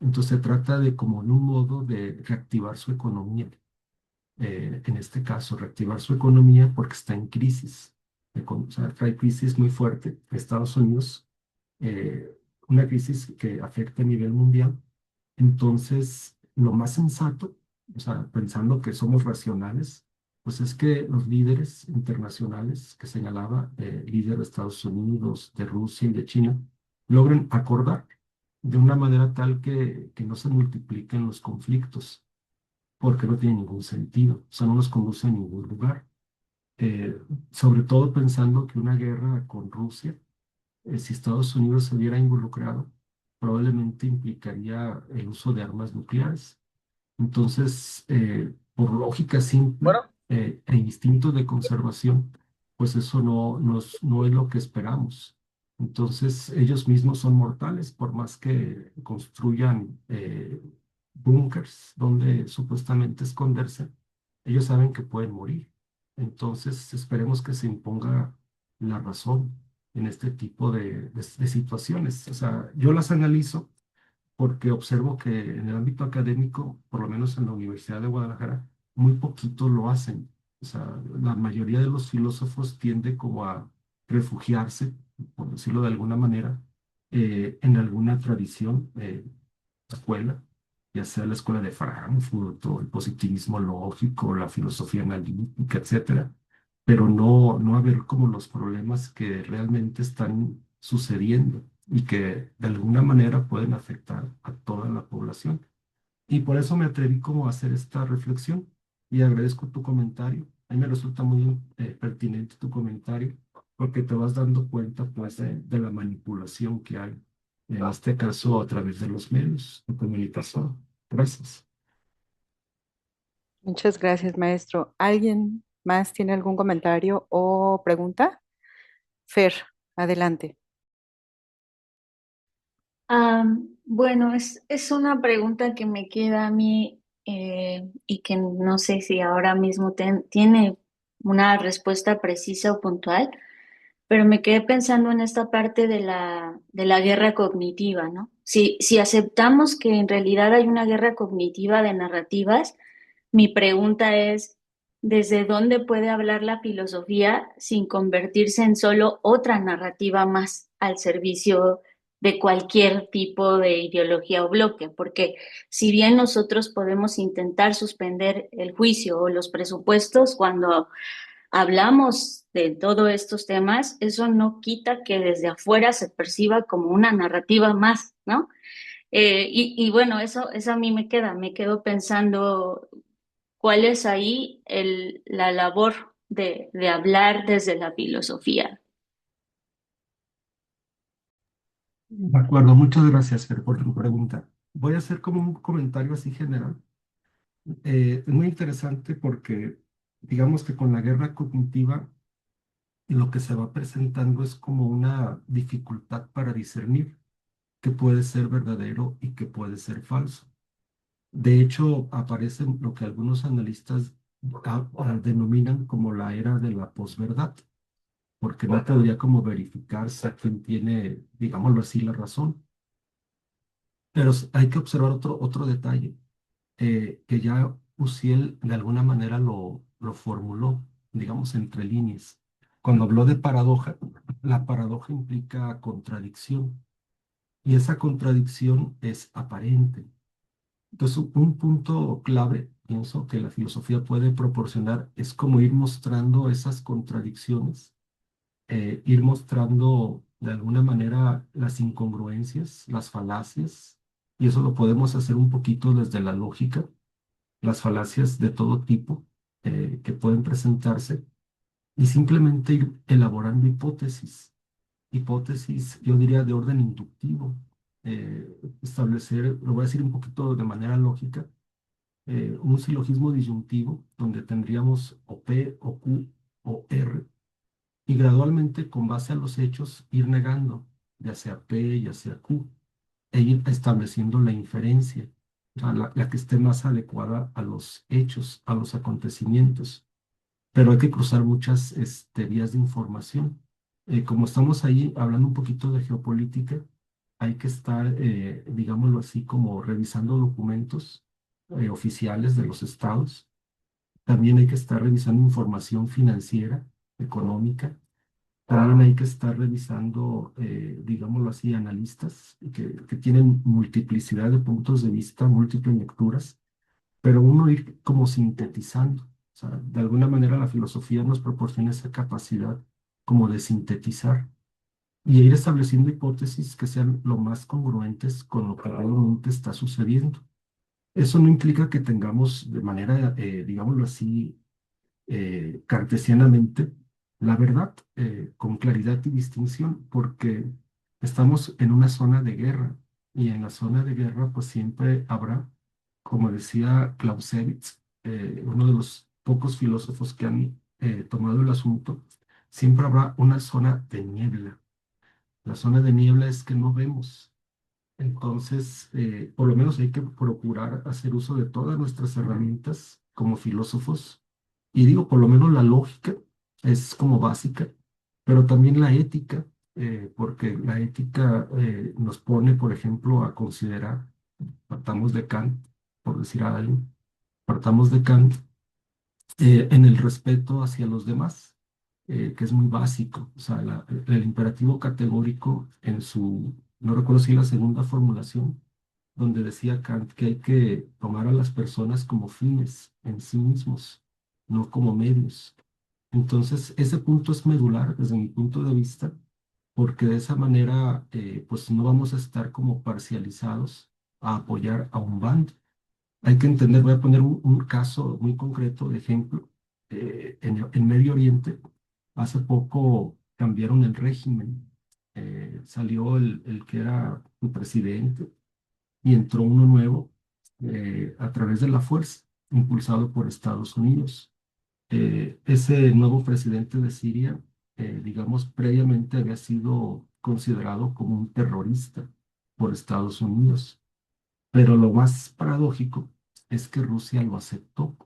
Entonces se trata de como en un modo de reactivar su economía. En este caso, reactivar su economía porque está en crisis. O sea, trae crisis muy fuerte. Estados Unidos, eh, una crisis que afecta a nivel mundial. Entonces, lo más sensato, o sea, pensando que somos racionales, pues es que los líderes internacionales que señalaba, líder de Estados Unidos, de Rusia y de China, logren acordar de una manera tal que no se multipliquen los conflictos, porque no tiene ningún sentido, o sea, no nos conduce a ningún lugar. Eh, Sobre todo pensando que una guerra con Rusia, si Estados Unidos se hubiera involucrado, probablemente implicaría el uso de armas nucleares. Entonces, por lógica simple Bueno, e instinto de conservación, pues eso no es lo que esperamos. Entonces, ellos mismos son mortales, por más que construyan búnkers donde supuestamente esconderse, ellos saben que pueden morir. Entonces, esperemos que se imponga la razón en este tipo de situaciones. O sea, yo las analizo porque observo que en el ámbito académico, por lo menos en la Universidad de Guadalajara, muy poquito lo hacen. O sea, la mayoría de los filósofos tiende como a refugiarse, por decirlo de alguna manera, en alguna tradición, escuela, ya sea la escuela de Frankfurt o el positivismo lógico, la filosofía analítica, etcétera, pero no a ver como los problemas que realmente están sucediendo y que de alguna manera pueden afectar a toda la población. Y por eso me atreví como a hacer esta reflexión y agradezco tu comentario. A mí me resulta muy pertinente tu comentario porque te vas dando cuenta pues de la manipulación que hay, en este caso a través de los medios de comunicación. Gracias. Muchas gracias, maestro. ¿Alguien más tiene algún comentario o pregunta? Fer, adelante. Bueno, es una pregunta que me queda a mí y que no sé si ahora mismo tiene una respuesta precisa o puntual, pero me quedé pensando en esta parte de la guerra cognitiva, ¿no? Si aceptamos que en realidad hay una guerra cognitiva de narrativas, mi pregunta es, ¿desde dónde puede hablar la filosofía sin convertirse en solo otra narrativa más al servicio de cualquier tipo de ideología o bloque? Porque si bien nosotros podemos intentar suspender el juicio o los presupuestos cuando hablamos de todos estos temas, eso no quita que desde afuera se perciba como una narrativa más, ¿no? Y bueno, eso a mí me quedo pensando cuál es ahí la labor de hablar desde la filosofía. De acuerdo, muchas gracias, Fer, por tu pregunta. Voy a hacer como un comentario así general Es muy interesante porque digamos que con la guerra cognitiva lo que se va presentando es como una dificultad para discernir qué puede ser verdadero y qué puede ser falso. De hecho, aparece lo que algunos analistas denominan como la era de la posverdad, porque no podría como verificarse quién tiene, digámoslo así, la razón. Pero hay que observar otro detalle, que ya Uziel de alguna manera lo formuló, digamos, entre líneas. Cuando habló de paradoja, la paradoja implica contradicción y esa contradicción es aparente. Entonces, un punto clave, pienso, que la filosofía puede proporcionar es como ir mostrando esas contradicciones, ir mostrando de alguna manera las incongruencias, las falacias, y eso lo podemos hacer un poquito desde la lógica, las falacias de todo tipo que pueden presentarse, y simplemente ir elaborando hipótesis, yo diría, de orden inductivo, establecer, lo voy a decir un poquito de manera lógica, un silogismo disyuntivo donde tendríamos o P o Q o R y gradualmente con base a los hechos ir negando, ya sea P, ya sea Q, e ir estableciendo la inferencia, la que esté más adecuada a los hechos, a los acontecimientos. Pero hay que cruzar muchas vías de información. Como estamos ahí hablando un poquito de geopolítica, hay que estar, digámoslo así, como revisando documentos oficiales de los estados. También hay que estar revisando información financiera, económica. También hay que estar revisando, digámoslo así, analistas que tienen multiplicidad de puntos de vista, múltiples lecturas, pero uno ir como sintetizando. O sea, de alguna manera la filosofía nos proporciona esa capacidad como de sintetizar y ir estableciendo hipótesis que sean lo más congruentes con lo que realmente está sucediendo. Eso no implica que tengamos de manera, digámoslo así, cartesianamente la verdad con claridad y distinción, porque estamos en una zona de guerra y en la zona de guerra pues siempre habrá, como decía Clausewitz, uno de los pocos filósofos que han tomado el asunto, siempre habrá una zona de niebla. La zona de niebla es que no vemos. Entonces, por lo menos hay que procurar hacer uso de todas nuestras herramientas como filósofos. Y digo, por lo menos la lógica es como básica, pero también la ética, porque la ética nos pone, por ejemplo, a considerar, partamos de Kant, por decir a alguien, partamos de Kant en el respeto hacia los demás, que es muy básico. O sea, el imperativo categórico en su, no recuerdo si la segunda formulación, donde decía Kant que hay que tomar a las personas como fines en sí mismos, no como medios. Entonces, ese punto es medular desde mi punto de vista, porque de esa manera, pues no vamos a estar como parcializados a apoyar a un bando. Hay que entender, voy a poner un caso muy concreto de ejemplo. En Medio Oriente, hace poco cambiaron el régimen. Salió el que era un presidente y entró uno nuevo a través de la fuerza, impulsado por Estados Unidos. Ese nuevo presidente de Siria, digamos, previamente había sido considerado como un terrorista por Estados Unidos. Pero lo más paradójico es que Rusia lo aceptó.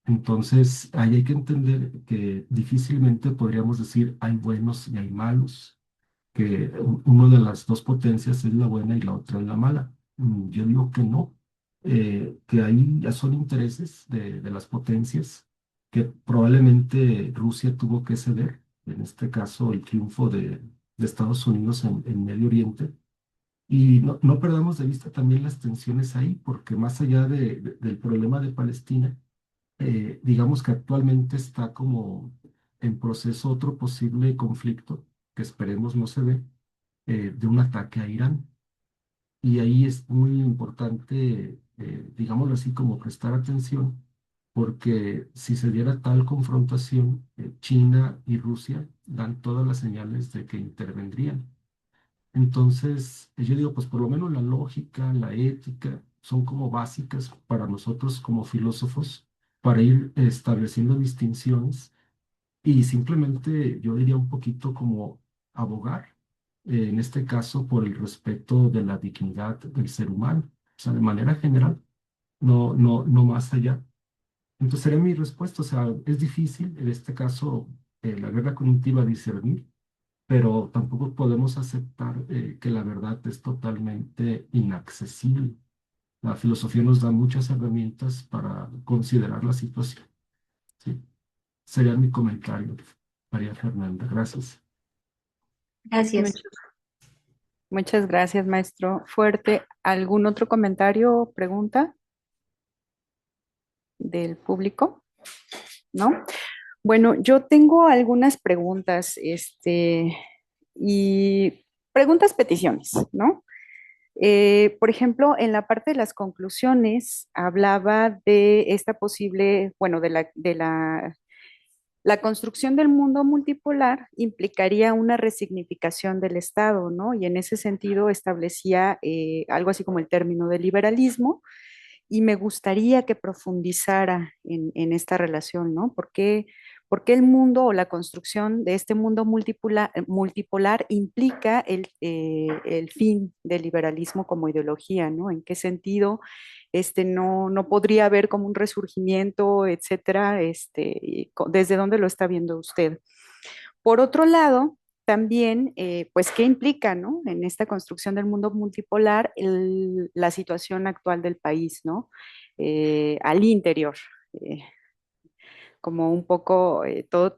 Entonces, ahí hay que entender que difícilmente podríamos decir hay buenos y hay malos, que una de las dos potencias es la buena y la otra es la mala. Yo digo que no, que ahí ya son intereses de las potencias que probablemente Rusia tuvo que ceder, en este caso el triunfo de Estados Unidos en Medio Oriente y no perdamos de vista también las tensiones ahí, porque más allá del problema de Palestina, digamos que actualmente está como en proceso otro posible conflicto, que esperemos no se dé, de un ataque a Irán. Y ahí es muy importante, digámoslo así, como prestar atención, porque si se diera tal confrontación, China y Rusia dan todas las señales de que intervendrían. Entonces, yo digo, pues por lo menos la lógica, la ética son como básicas para nosotros como filósofos para ir estableciendo distinciones y simplemente yo diría un poquito como abogar, en este caso por el respeto de la dignidad del ser humano, o sea, de manera general, no más allá. Entonces sería mi respuesta, o sea, es difícil en este caso la guerra cognitiva discernir, pero tampoco podemos aceptar que la verdad es totalmente inaccesible. La filosofía nos da muchas herramientas para considerar la situación. ¿Sí? Sería mi comentario, María Fernanda. Gracias. Gracias. Muchas, muchas gracias, maestro Fuerte. ¿Algún otro comentario o pregunta del público? ¿No? Bueno, yo tengo algunas preguntas, y preguntas peticiones, ¿no? Por ejemplo, en la parte de las conclusiones hablaba de esta posible, bueno, la construcción del mundo multipolar implicaría una resignificación del Estado, ¿no? Y en ese sentido establecía algo así como el término de liberalismo, y me gustaría que profundizara en esta relación, ¿no? ¿Por qué el mundo o la construcción de este mundo multipolar implica el fin del liberalismo como ideología, ¿no? ¿En qué sentido no podría haber como un resurgimiento, etcétera? ¿Desde dónde lo está viendo usted? Por otro lado, también, pues, ¿qué implica, ¿no? En esta construcción del mundo multipolar la situación actual del país, ¿no? Al interior. eh, Como un poco esta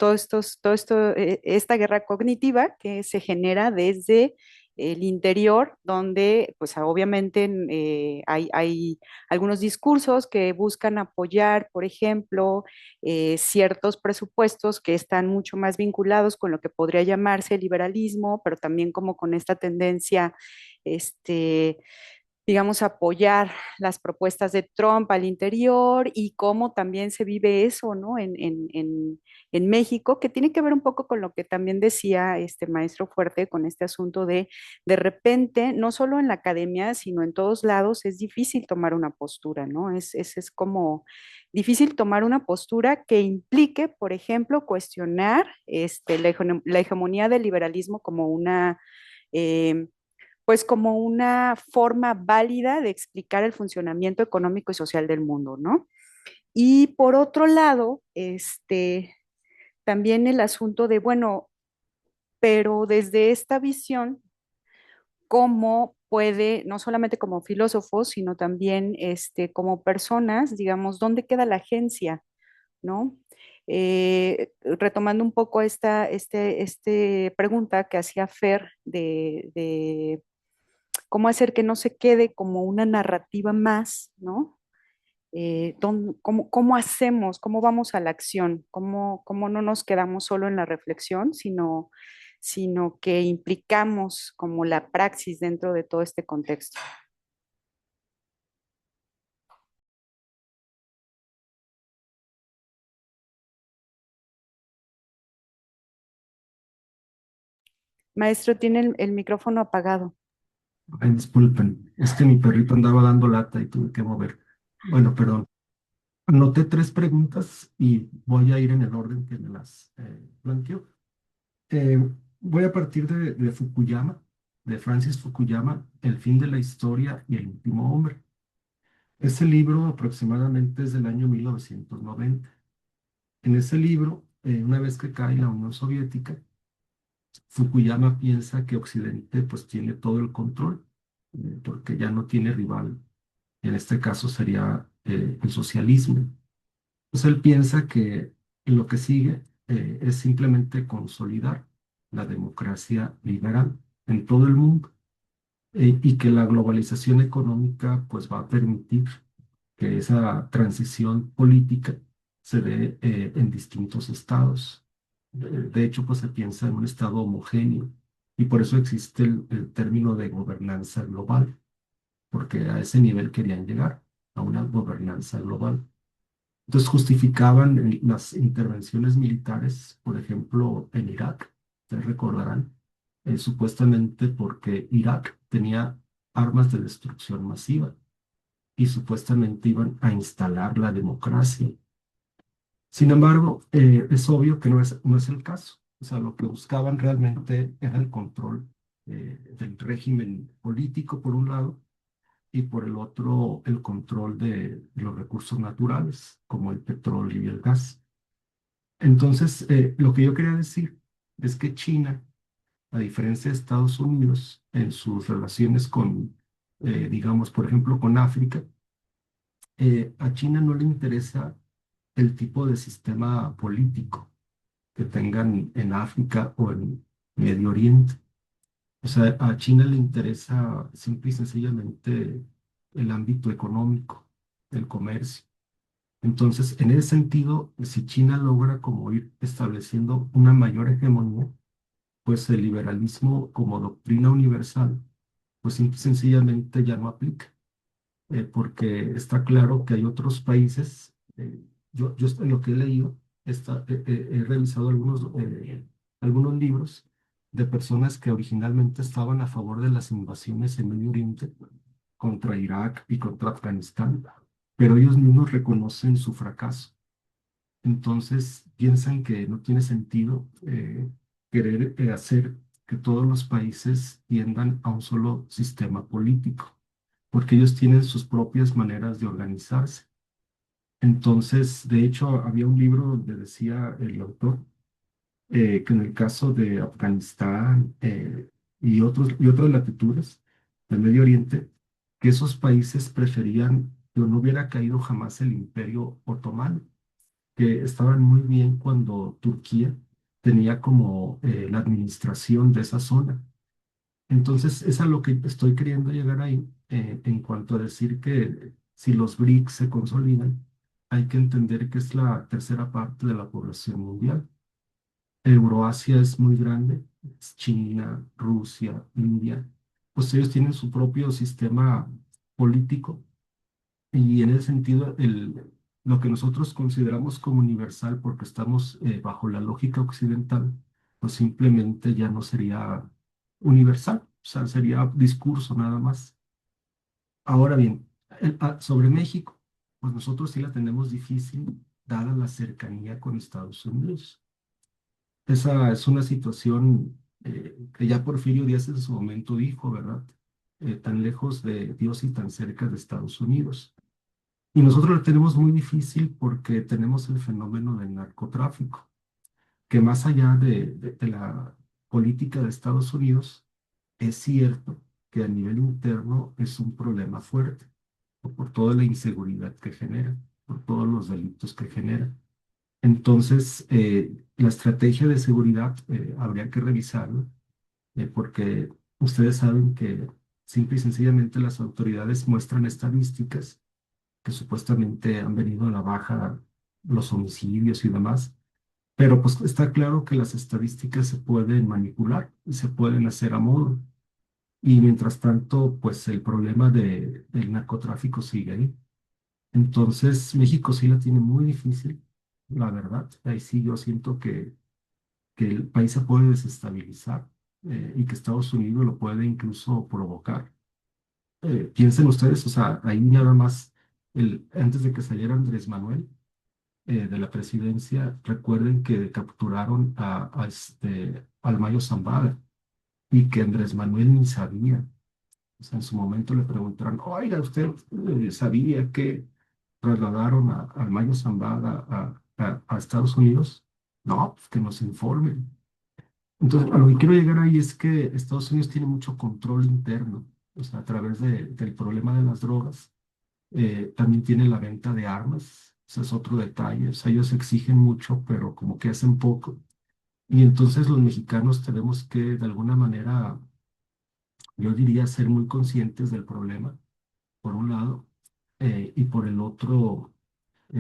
guerra cognitiva que se genera desde el interior, donde pues obviamente hay algunos discursos que buscan apoyar, por ejemplo, ciertos presupuestos que están mucho más vinculados con lo que podría llamarse liberalismo, pero también como con esta tendencia, este, digamos, apoyar las propuestas de Trump al interior y cómo también se vive eso, ¿no? En México, que tiene que ver un poco con lo que también decía este maestro Fuerte con este asunto de repente, no solo en la academia, sino en todos lados, es difícil tomar una postura, ¿no? Es como difícil tomar una postura que implique, por ejemplo, cuestionar la hegemonía del liberalismo como una... pues como una forma válida de explicar el funcionamiento económico y social del mundo, ¿no? Y por otro lado, también el asunto de, bueno, pero desde esta visión, ¿cómo puede, no solamente como filósofos, sino también como personas, digamos, dónde queda la agencia, ¿no? Retomando un poco esta pregunta que hacía Fer de cómo hacer que no se quede como una narrativa más, ¿no? ¿Cómo hacemos, cómo vamos a la acción, cómo no nos quedamos solo en la reflexión, sino que implicamos como la praxis dentro de todo este contexto? Maestro, tiene el micrófono apagado. Ay, disculpen, es que mi perrito andaba dando lata y tuve que mover. Bueno, perdón. Anoté tres preguntas y voy a ir en el orden que me las planteó. Eh, Voy a partir de Fukuyama, de Francis Fukuyama, El fin de la historia y el último hombre. Ese libro aproximadamente es del año 1990. En ese libro, una vez que cae la Unión Soviética, Fukuyama piensa que Occidente pues tiene todo el control, porque ya no tiene rival. En este caso sería el socialismo. Entonces él piensa que lo que sigue es simplemente consolidar la democracia liberal en todo el mundo, y que la globalización económica pues va a permitir que esa transición política se dé en distintos estados. De hecho, pues se piensa en un estado homogéneo y por eso existe el término de gobernanza global, porque a ese nivel querían llegar, a una gobernanza global. Entonces justificaban las intervenciones militares, por ejemplo, en Irak, ustedes recordarán, supuestamente porque Irak tenía armas de destrucción masiva. y supuestamente iban a instalar la democracia. Sin embargo, es obvio que no es el caso. O sea, lo que buscaban realmente era el control del régimen político, por un lado, y por el otro, el control de los recursos naturales, como el petróleo y el gas. Entonces, lo que yo quería decir es que China, a diferencia de Estados Unidos, en sus relaciones con, digamos, por ejemplo, con África, a China no le interesa el tipo de sistema político que tengan en África o en Medio Oriente. O sea, a China le interesa simple y sencillamente el ámbito económico, el comercio. Entonces, en ese sentido, si China logra como ir estableciendo una mayor hegemonía, pues el liberalismo como doctrina universal, pues simple y sencillamente ya no aplica, porque está claro que hay otros países, yo en lo que he leído, he revisado algunos libros de personas que originalmente estaban a favor de las invasiones en Medio Oriente contra Irak y contra Afganistán, pero ellos mismos reconocen su fracaso. Entonces piensan que no tiene sentido querer hacer que todos los países tiendan a un solo sistema político, porque ellos tienen sus propias maneras de organizarse. Entonces, de hecho, había un libro donde decía el autor que en el caso de Afganistán y otras latitudes del Medio Oriente, que esos países preferían que no hubiera caído jamás el Imperio Otomano, que estaban muy bien cuando Turquía tenía como la administración de esa zona. Entonces, es a lo que estoy queriendo llegar ahí, en cuanto a decir que si los BRICS se consolidan, hay que entender que es la tercera parte de la población mundial. Euroasia es muy grande, es China, Rusia, India, pues ellos tienen su propio sistema político y en ese sentido lo que nosotros consideramos como universal porque estamos bajo la lógica occidental, pues simplemente ya no sería universal, o sea, sería discurso nada más. Ahora bien, sobre México, pues nosotros sí la tenemos difícil dada la cercanía con Estados Unidos. Esa es una situación que ya Porfirio Díaz en su momento dijo, ¿verdad? Tan lejos de Dios y tan cerca de Estados Unidos. Y nosotros lo tenemos muy difícil porque tenemos el fenómeno del narcotráfico, que más allá de la política de Estados Unidos, es cierto que a nivel interno es un problema fuerte, por toda la inseguridad que genera, por todos los delitos que genera. Entonces, la estrategia de seguridad habría que revisarla, porque ustedes saben que simple y sencillamente las autoridades muestran estadísticas que supuestamente han venido a la baja los homicidios y demás, pero pues está claro que las estadísticas se pueden manipular y se pueden hacer a modo. Y mientras tanto, pues el problema del narcotráfico sigue ahí. Entonces, México sí la tiene muy difícil, la verdad. Ahí sí yo siento que el país se puede desestabilizar y que Estados Unidos lo puede incluso provocar. Piensen ustedes, o sea, ahí nada más, antes de que saliera Andrés Manuel de la presidencia, recuerden que capturaron al Mayo Zambada y que Andrés Manuel ni sabía. O sea, en su momento le preguntaron, oiga, ¿usted sabía que trasladaron al Mayo Zambada a Estados Unidos? No, pues que nos informen. Entonces, a lo que quiero llegar ahí es que Estados Unidos tiene mucho control interno, o sea, a través del problema de las drogas. También tiene la venta de armas, ese es otro detalle. O sea, ellos exigen mucho, pero como que hacen poco. Y entonces los mexicanos tenemos que, de alguna manera, yo diría, ser muy conscientes del problema, por un lado, y por el otro,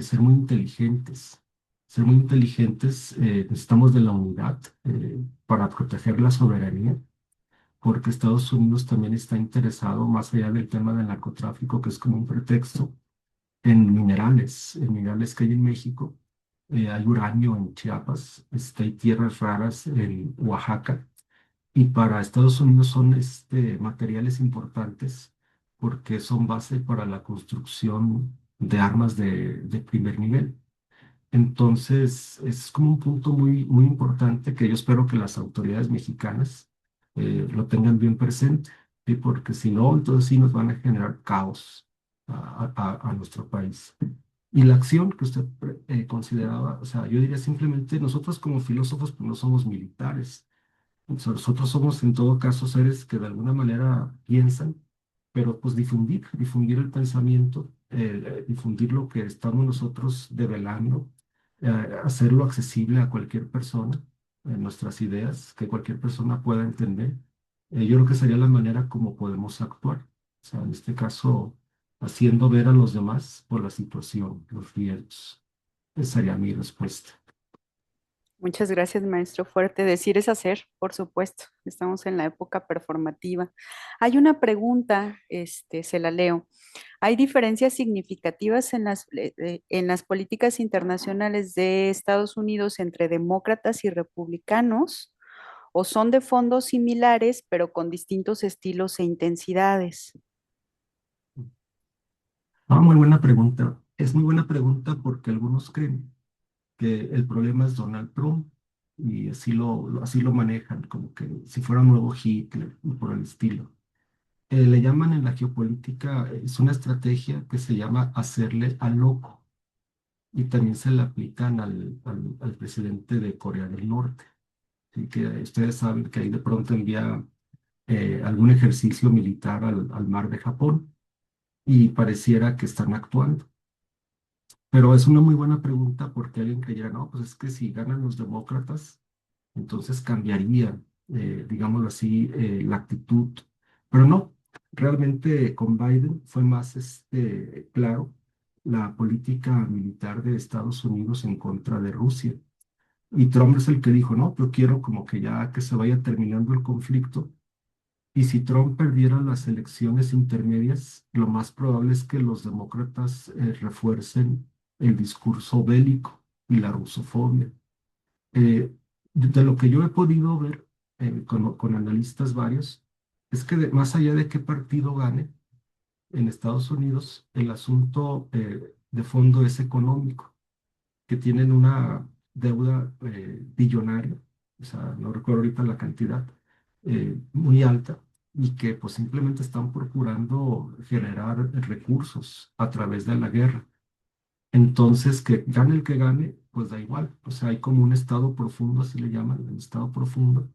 ser muy inteligentes. Ser muy inteligentes, necesitamos de la unidad para proteger la soberanía, porque Estados Unidos también está interesado, más allá del tema del narcotráfico, que es como un pretexto, en minerales que hay en México. Hay uranio en Chiapas, hay tierras raras en Oaxaca, y para Estados Unidos son materiales importantes porque son base para la construcción de armas de primer nivel. Entonces, es como un punto muy importante que yo espero que las autoridades mexicanas lo tengan bien presente, ¿sí? Porque si no, entonces sí nos van a generar caos a nuestro país. Y la acción que usted consideraba, o sea, yo diría simplemente, nosotros como filósofos pues no somos militares. O sea, nosotros somos en todo caso seres que de alguna manera piensan, pero pues difundir el pensamiento, difundir lo que estamos nosotros develando, hacerlo accesible a cualquier persona, nuestras ideas, que cualquier persona pueda entender. Yo creo que sería la manera como podemos actuar. O sea, en este caso, haciendo ver a los demás por la situación, los riesgos. Esa sería mi respuesta. Muchas gracias, maestro Fuerte. Decir es hacer, por supuesto. Estamos en la época performativa. Hay una pregunta, se la leo. ¿Hay diferencias significativas en las políticas internacionales de Estados Unidos entre demócratas y republicanos? ¿O son de fondo similares, pero con distintos estilos e intensidades? Ah, muy buena pregunta. Es muy buena pregunta porque algunos creen que el problema es Donald Trump y así lo manejan, como que si fuera un nuevo Hitler y por el estilo. Le llaman en la geopolítica, es una estrategia que se llama hacerle al loco y también se le aplican al presidente de Corea del Norte. Así que ustedes saben que ahí de pronto envía algún ejercicio militar al mar de Japón y pareciera que están actuando. Pero es una muy buena pregunta porque alguien creyera, no, pues es que si ganan los demócratas, entonces cambiaría, digámoslo así, la actitud. Pero no, realmente con Biden fue más claro la política militar de Estados Unidos en contra de Rusia. Y Trump es el que dijo, no, yo quiero como que ya que se vaya terminando el conflicto. Y si Trump perdiera las elecciones intermedias, lo más probable es que los demócratas refuercen el discurso bélico y la rusofobia. Eh, de lo que yo he podido ver con analistas varios, es que más allá de qué partido gane en Estados Unidos, el asunto de fondo es económico, que tienen una deuda billonaria, o sea, no recuerdo ahorita la cantidad, muy alta, y que pues simplemente están procurando generar recursos a través de la guerra. Entonces, que gane el que gane, pues da igual. O sea, hay como un estado profundo, así le llaman, el estado profundo,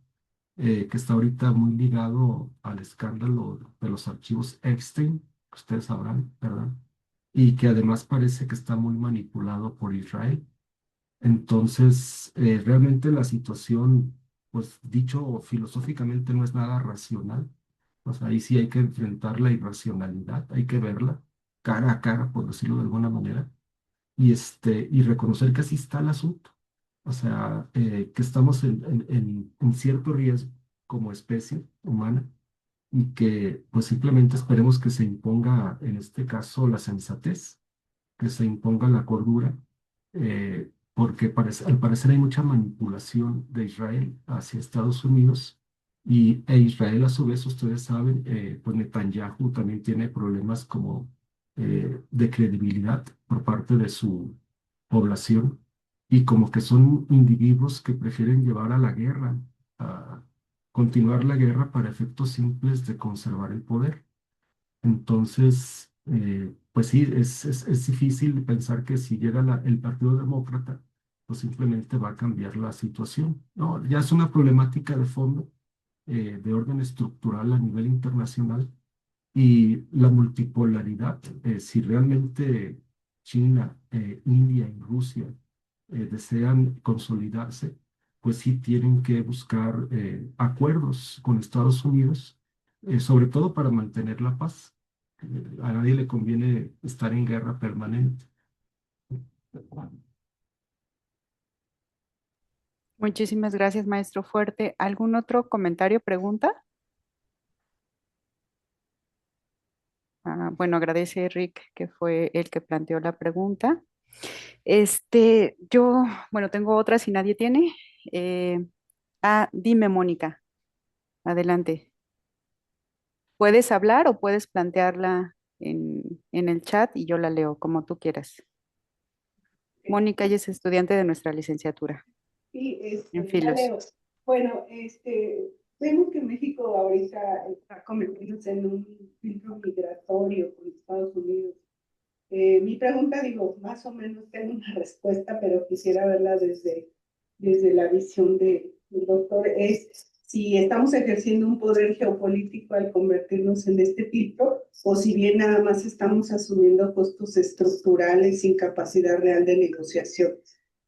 que está ahorita muy ligado al escándalo de los archivos Epstein, que ustedes sabrán, ¿verdad? Y que además parece que está muy manipulado por Israel. Entonces, realmente la situación, pues dicho filosóficamente, no es nada racional. O sea, ahí sí hay que enfrentar la irracionalidad, hay que verla cara a cara, por decirlo de alguna manera y reconocer que así está el asunto. O sea, que estamos en cierto riesgo como especie humana y que pues simplemente esperemos que se imponga en este caso la sensatez, que se imponga la cordura, porque al parecer hay mucha manipulación de Israel hacia Estados Unidos e Israel a su vez, ustedes saben, pues Netanyahu también tiene problemas como de credibilidad por parte de su población y como que son individuos que prefieren llevar a la guerra, a continuar la guerra para efectos simples de conservar el poder. Entonces, pues sí, es difícil pensar que si llega el Partido Demócrata, pues simplemente va a cambiar la situación. No, ya es una problemática de fondo, de orden estructural a nivel internacional y la multipolaridad. Si realmente China, India y Rusia desean consolidarse, pues sí tienen que buscar acuerdos con Estados Unidos, sobre todo para mantener la paz. A nadie le conviene estar en guerra permanente. Muchísimas gracias, maestro Fuerte. ¿Algún otro comentario, pregunta? Bueno, agradece Rick, que fue el que planteó la pregunta. Yo, bueno, tengo otra si nadie tiene. Dime, Mónica, adelante. Puedes hablar o puedes plantearla en el chat y yo la leo como tú quieras. Mónica, ella es estudiante de nuestra licenciatura Sí, en la Filos. leo. Bueno, vemos que México ahorita está convirtiéndose en un filtro migratorio con Estados Unidos. Mi pregunta, digo, más o menos tengo una respuesta, pero quisiera verla desde la visión del doctor, es si estamos ejerciendo un poder geopolítico al convertirnos en este filtro, o si bien nada más estamos asumiendo costos estructurales sin capacidad real de negociación.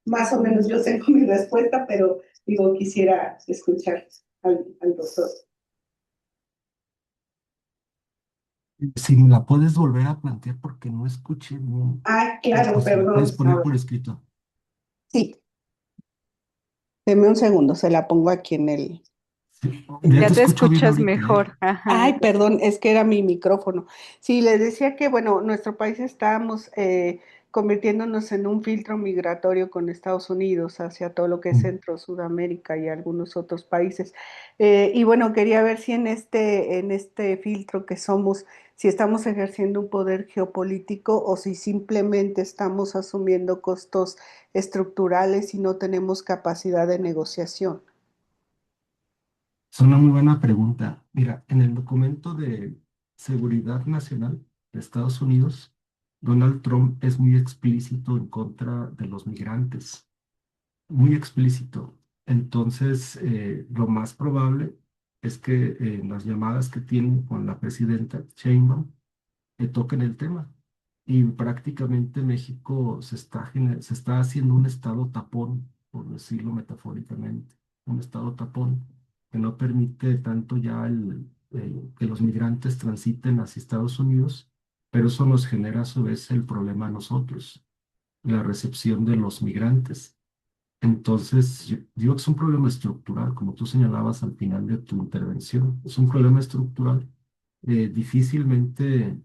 Más o menos yo tengo mi respuesta, pero digo, quisiera escuchar al doctor. Si me la puedes volver a plantear porque no escuché bien. Ah, O claro, si la perdón. puedes poner por escrito. Sí, deme un segundo, se la pongo aquí en el... Sí, ya Ya te te escucho bien escuchas ahorita, ¿eh? mejor. Ajá, ya Ay, te perdón, es que era mi micrófono. Sí, les decía que, bueno, nuestro país estamos convirtiéndonos en un filtro migratorio con Estados Unidos hacia todo lo que es Mm. Centro, Sudamérica y algunos otros países. Y bueno, quería ver si en este filtro que somos, si estamos ejerciendo un poder geopolítico o si simplemente estamos asumiendo costos estructurales y no tenemos capacidad de negociación. Es una muy buena pregunta. Mira, en el documento de seguridad nacional de Estados Unidos, Donald Trump es muy explícito en contra de los migrantes, muy explícito. Entonces, lo más probable es que en las llamadas que tienen con la presidenta Sheinbaum toquen el tema. Y prácticamente México se está haciendo un estado tapón, por decirlo metafóricamente, un estado tapón que no permite tanto ya que los migrantes transiten hacia Estados Unidos, pero eso nos genera a su vez el problema a nosotros, la recepción de los migrantes. Entonces, yo digo que es un problema estructural, como tú señalabas al final de tu intervención, es un problema estructural. Difícilmente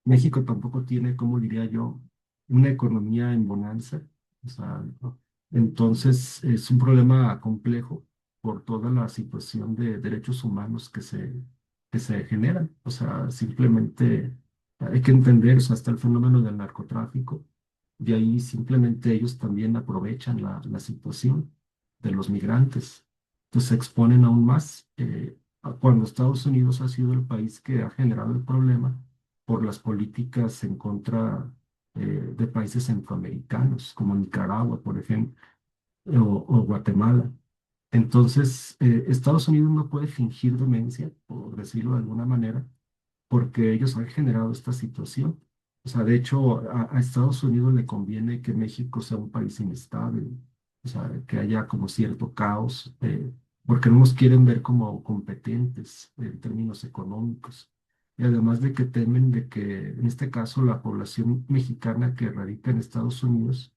México tampoco tiene, como diría yo, una economía en bonanza. O sea, ¿no? Entonces es un problema complejo por toda la situación de derechos humanos que se generan. O sea, simplemente hay que entender, o sea, hasta el fenómeno del narcotráfico. Y ahí simplemente ellos también aprovechan la situación de los migrantes. Entonces se exponen aún más. Cuando Estados Unidos ha sido el país que ha generado el problema por las políticas en contra de países centroamericanos, como Nicaragua, por ejemplo, o Guatemala. Entonces, Estados Unidos no puede fingir demencia, por decirlo de alguna manera, porque ellos han generado esta situación. O sea, de hecho, a Estados Unidos le conviene que México sea un país inestable, o sea, que haya como cierto caos, porque no nos quieren ver como competentes en términos económicos. Y además de que temen de que, en este caso, la población mexicana que radica en Estados Unidos,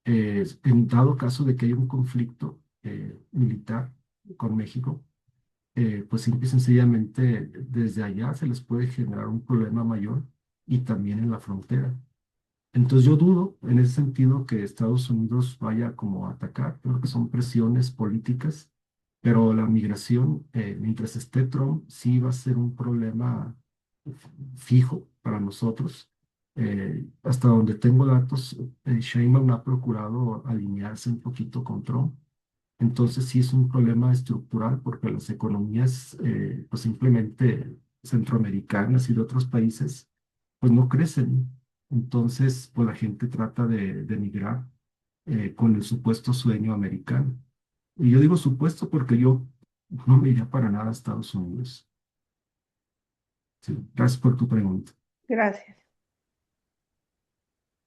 en dado caso de que haya un conflicto militar con México, pues simple y sencillamente desde allá se les puede generar un problema mayor y también en la frontera. Entonces yo dudo en ese sentido que Estados Unidos vaya como a atacar, creo que son presiones políticas, pero la migración, mientras esté Trump, sí va a ser un problema fijo para nosotros. Hasta donde tengo datos, Sheinbaum ha procurado alinearse un poquito con Trump, entonces sí es un problema estructural porque las economías, pues simplemente centroamericanas y de otros países, pues no crecen. Entonces, pues la gente trata de migrar con el supuesto sueño americano. Y yo digo supuesto porque yo no me iría para nada a Estados Unidos. Sí, gracias por tu pregunta. Gracias.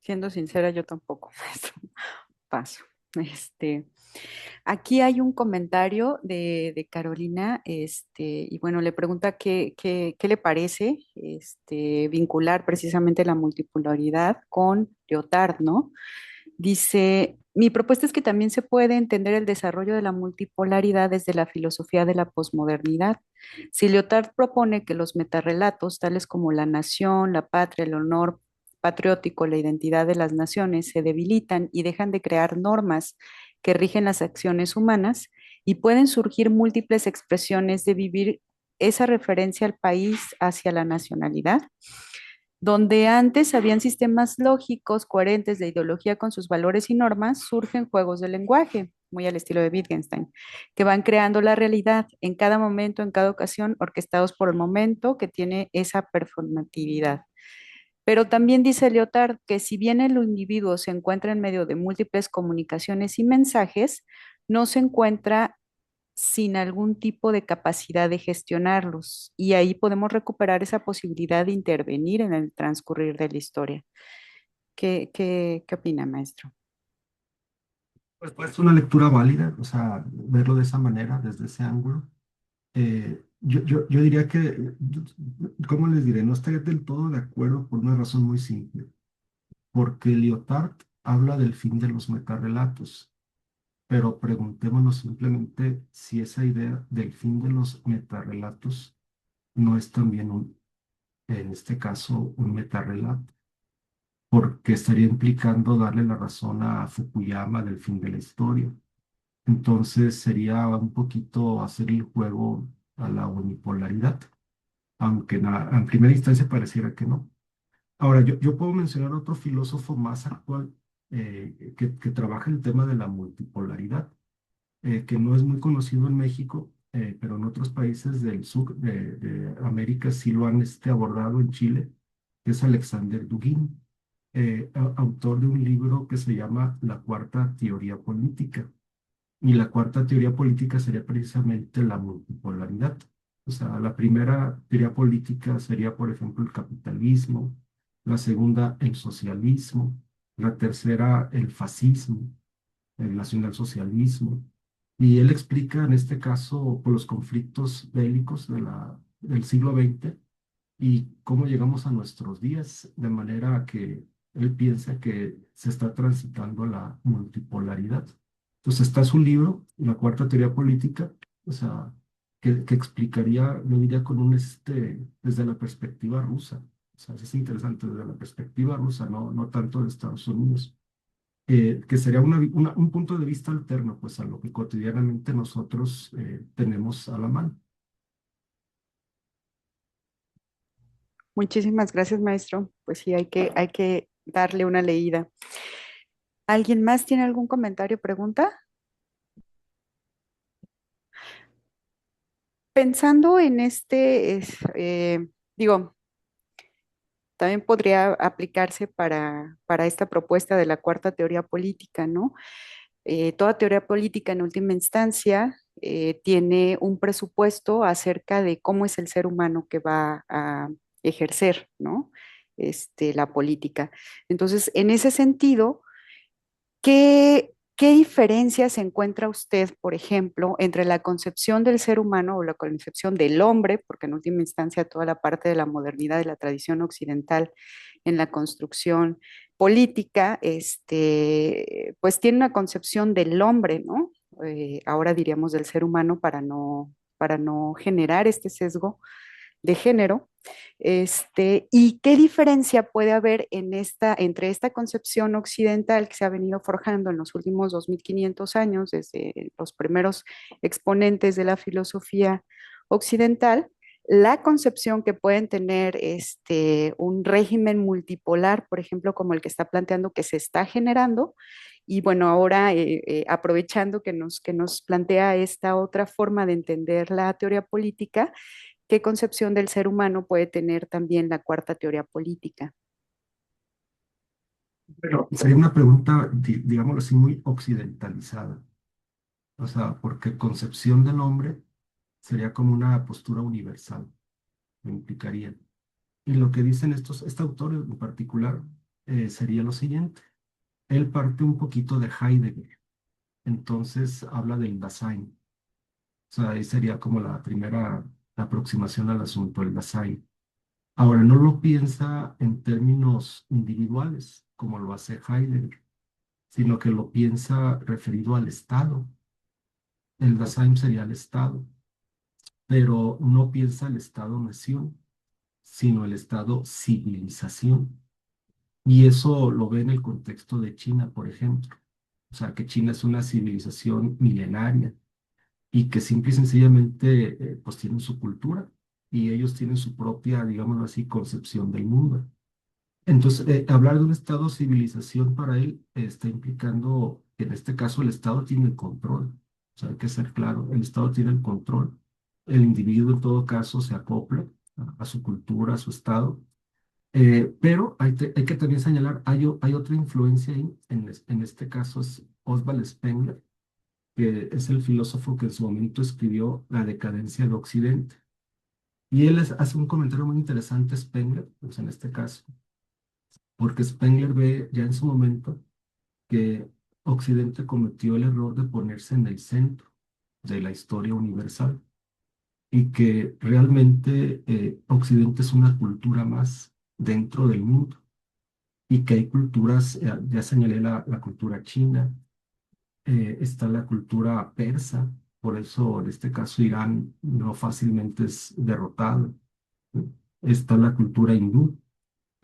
siendo sincera, yo tampoco. Paso. Este, aquí hay un comentario de Carolina, y bueno, le pregunta qué le parece vincular precisamente la multipolaridad con Lyotard, ¿no? Dice, mi propuesta es que también se puede entender el desarrollo de la multipolaridad desde la filosofía de la posmodernidad. Si Lyotard propone que los metarrelatos, tales como la nación, la patria, el honor patriótico, la identidad de las naciones, se debilitan y dejan de crear normas que rigen las acciones humanas y pueden surgir múltiples expresiones de vivir esa referencia al país hacia la nacionalidad, donde antes habían sistemas lógicos coherentes de ideología con sus valores y normas, surgen juegos de lenguaje, muy al estilo de Wittgenstein, que van creando la realidad en cada momento, en cada ocasión, orquestados por el momento que tiene esa performatividad. Pero también dice Lyotard que si bien el individuo se encuentra en medio de múltiples comunicaciones y mensajes, no se encuentra sin algún tipo de capacidad de gestionarlos. Y ahí podemos recuperar esa posibilidad de intervenir en el transcurrir de la historia. ¿Qué opina, maestro? Pues es una lectura válida, o sea, verlo de esa manera, desde ese ángulo. Yo diría que, ¿cómo les diré? No estaría del todo de acuerdo por una razón muy simple, porque Lyotard habla del fin de los metarrelatos, pero preguntémonos simplemente si esa idea del fin de los metarrelatos no es también en este caso, un metarrelato, porque estaría implicando darle la razón a Fukuyama del fin de la historia. Entonces sería un poquito hacer el juego a la unipolaridad, aunque en primera instancia pareciera que no. Ahora, yo puedo mencionar otro filósofo más actual que trabaja el tema de la multipolaridad, que no es muy conocido en México, pero en otros países del sur de América sí lo han abordado en Chile, que es Alexander Dugin, autor de un libro que se llama La Cuarta Teoría Política. Y la cuarta teoría política sería precisamente la multipolaridad. O sea, la primera teoría política sería, por ejemplo, el capitalismo, la segunda, el socialismo, la tercera, el fascismo, el nacionalsocialismo. Y él explica en este caso por los conflictos bélicos del siglo XX y cómo llegamos a nuestros días, de manera que él piensa que se está transitando la multipolaridad. Entonces está su libro, La Cuarta Teoría Política, o sea, que explicaría, yo diría, desde la perspectiva rusa. O sea, es interesante desde la perspectiva rusa, no tanto de Estados Unidos, que sería un punto de vista alterno, pues, a lo que cotidianamente nosotros tenemos a la mano. Muchísimas gracias, maestro. Pues sí, hay que darle una leída. ¿Alguien más tiene algún comentario, pregunta? Pensando en digo, también podría aplicarse para esta propuesta de la cuarta teoría política, ¿no? Toda teoría política en última instancia tiene un presupuesto acerca de cómo es el ser humano que va a ejercer, ¿no? La política. Entonces, en ese sentido, ¿qué diferencias encuentra usted, por ejemplo, entre la concepción del ser humano o la concepción del hombre, porque en última instancia toda la parte de la modernidad y la tradición occidental en la construcción política, pues tiene una concepción del hombre, ¿no? Ahora diríamos del ser humano para no generar este sesgo de género. ¿Y qué diferencia puede haber entre esta concepción occidental que se ha venido forjando en los últimos 2500 años, desde los primeros exponentes de la filosofía occidental, la concepción que pueden tener un régimen multipolar, por ejemplo, como el que está planteando que se está generando? Y bueno, ahora aprovechando que nos plantea esta otra forma de entender la teoría política, ¿qué concepción del ser humano puede tener también la cuarta teoría política? Pero sería una pregunta, digámoslo así, muy occidentalizada. O sea, porque concepción del hombre sería como una postura universal, lo implicaría. Y lo que dicen este autor en particular sería lo siguiente. Él parte un poquito de Heidegger, entonces habla del Dasein. O sea, ahí sería como la primera aproximación al asunto, el Dasein. Ahora, no lo piensa en términos individuales, como lo hace Heidegger, sino que lo piensa referido al Estado. El Dasein sería el Estado, pero no piensa el Estado-nación, sino el Estado-civilización. Y eso lo ve en el contexto de China, por ejemplo. O sea, que China es una civilización milenaria y que simple y sencillamente pues tienen su cultura y ellos tienen su propia, digámoslo así, concepción del mundo. Entonces, hablar de un estado civilización para él está implicando que en este caso el Estado tiene el control. O sea, hay que ser claro, el Estado tiene el control. El individuo en todo caso se acopla a su cultura, a su Estado. Pero hay que también señalar, hay otra influencia ahí, en este caso es Oswald Spengler, que es el filósofo que en su momento escribió La decadencia de Occidente. Y él hace un comentario muy interesante, Spengler, pues en este caso, porque Spengler ve ya en su momento que Occidente cometió el error de ponerse en el centro de la historia universal y que realmente Occidente es una cultura más dentro del mundo y que hay culturas, ya señalé la cultura china, está la cultura persa, por eso en este caso Irán no fácilmente es derrotado, ¿no? Está la cultura hindú.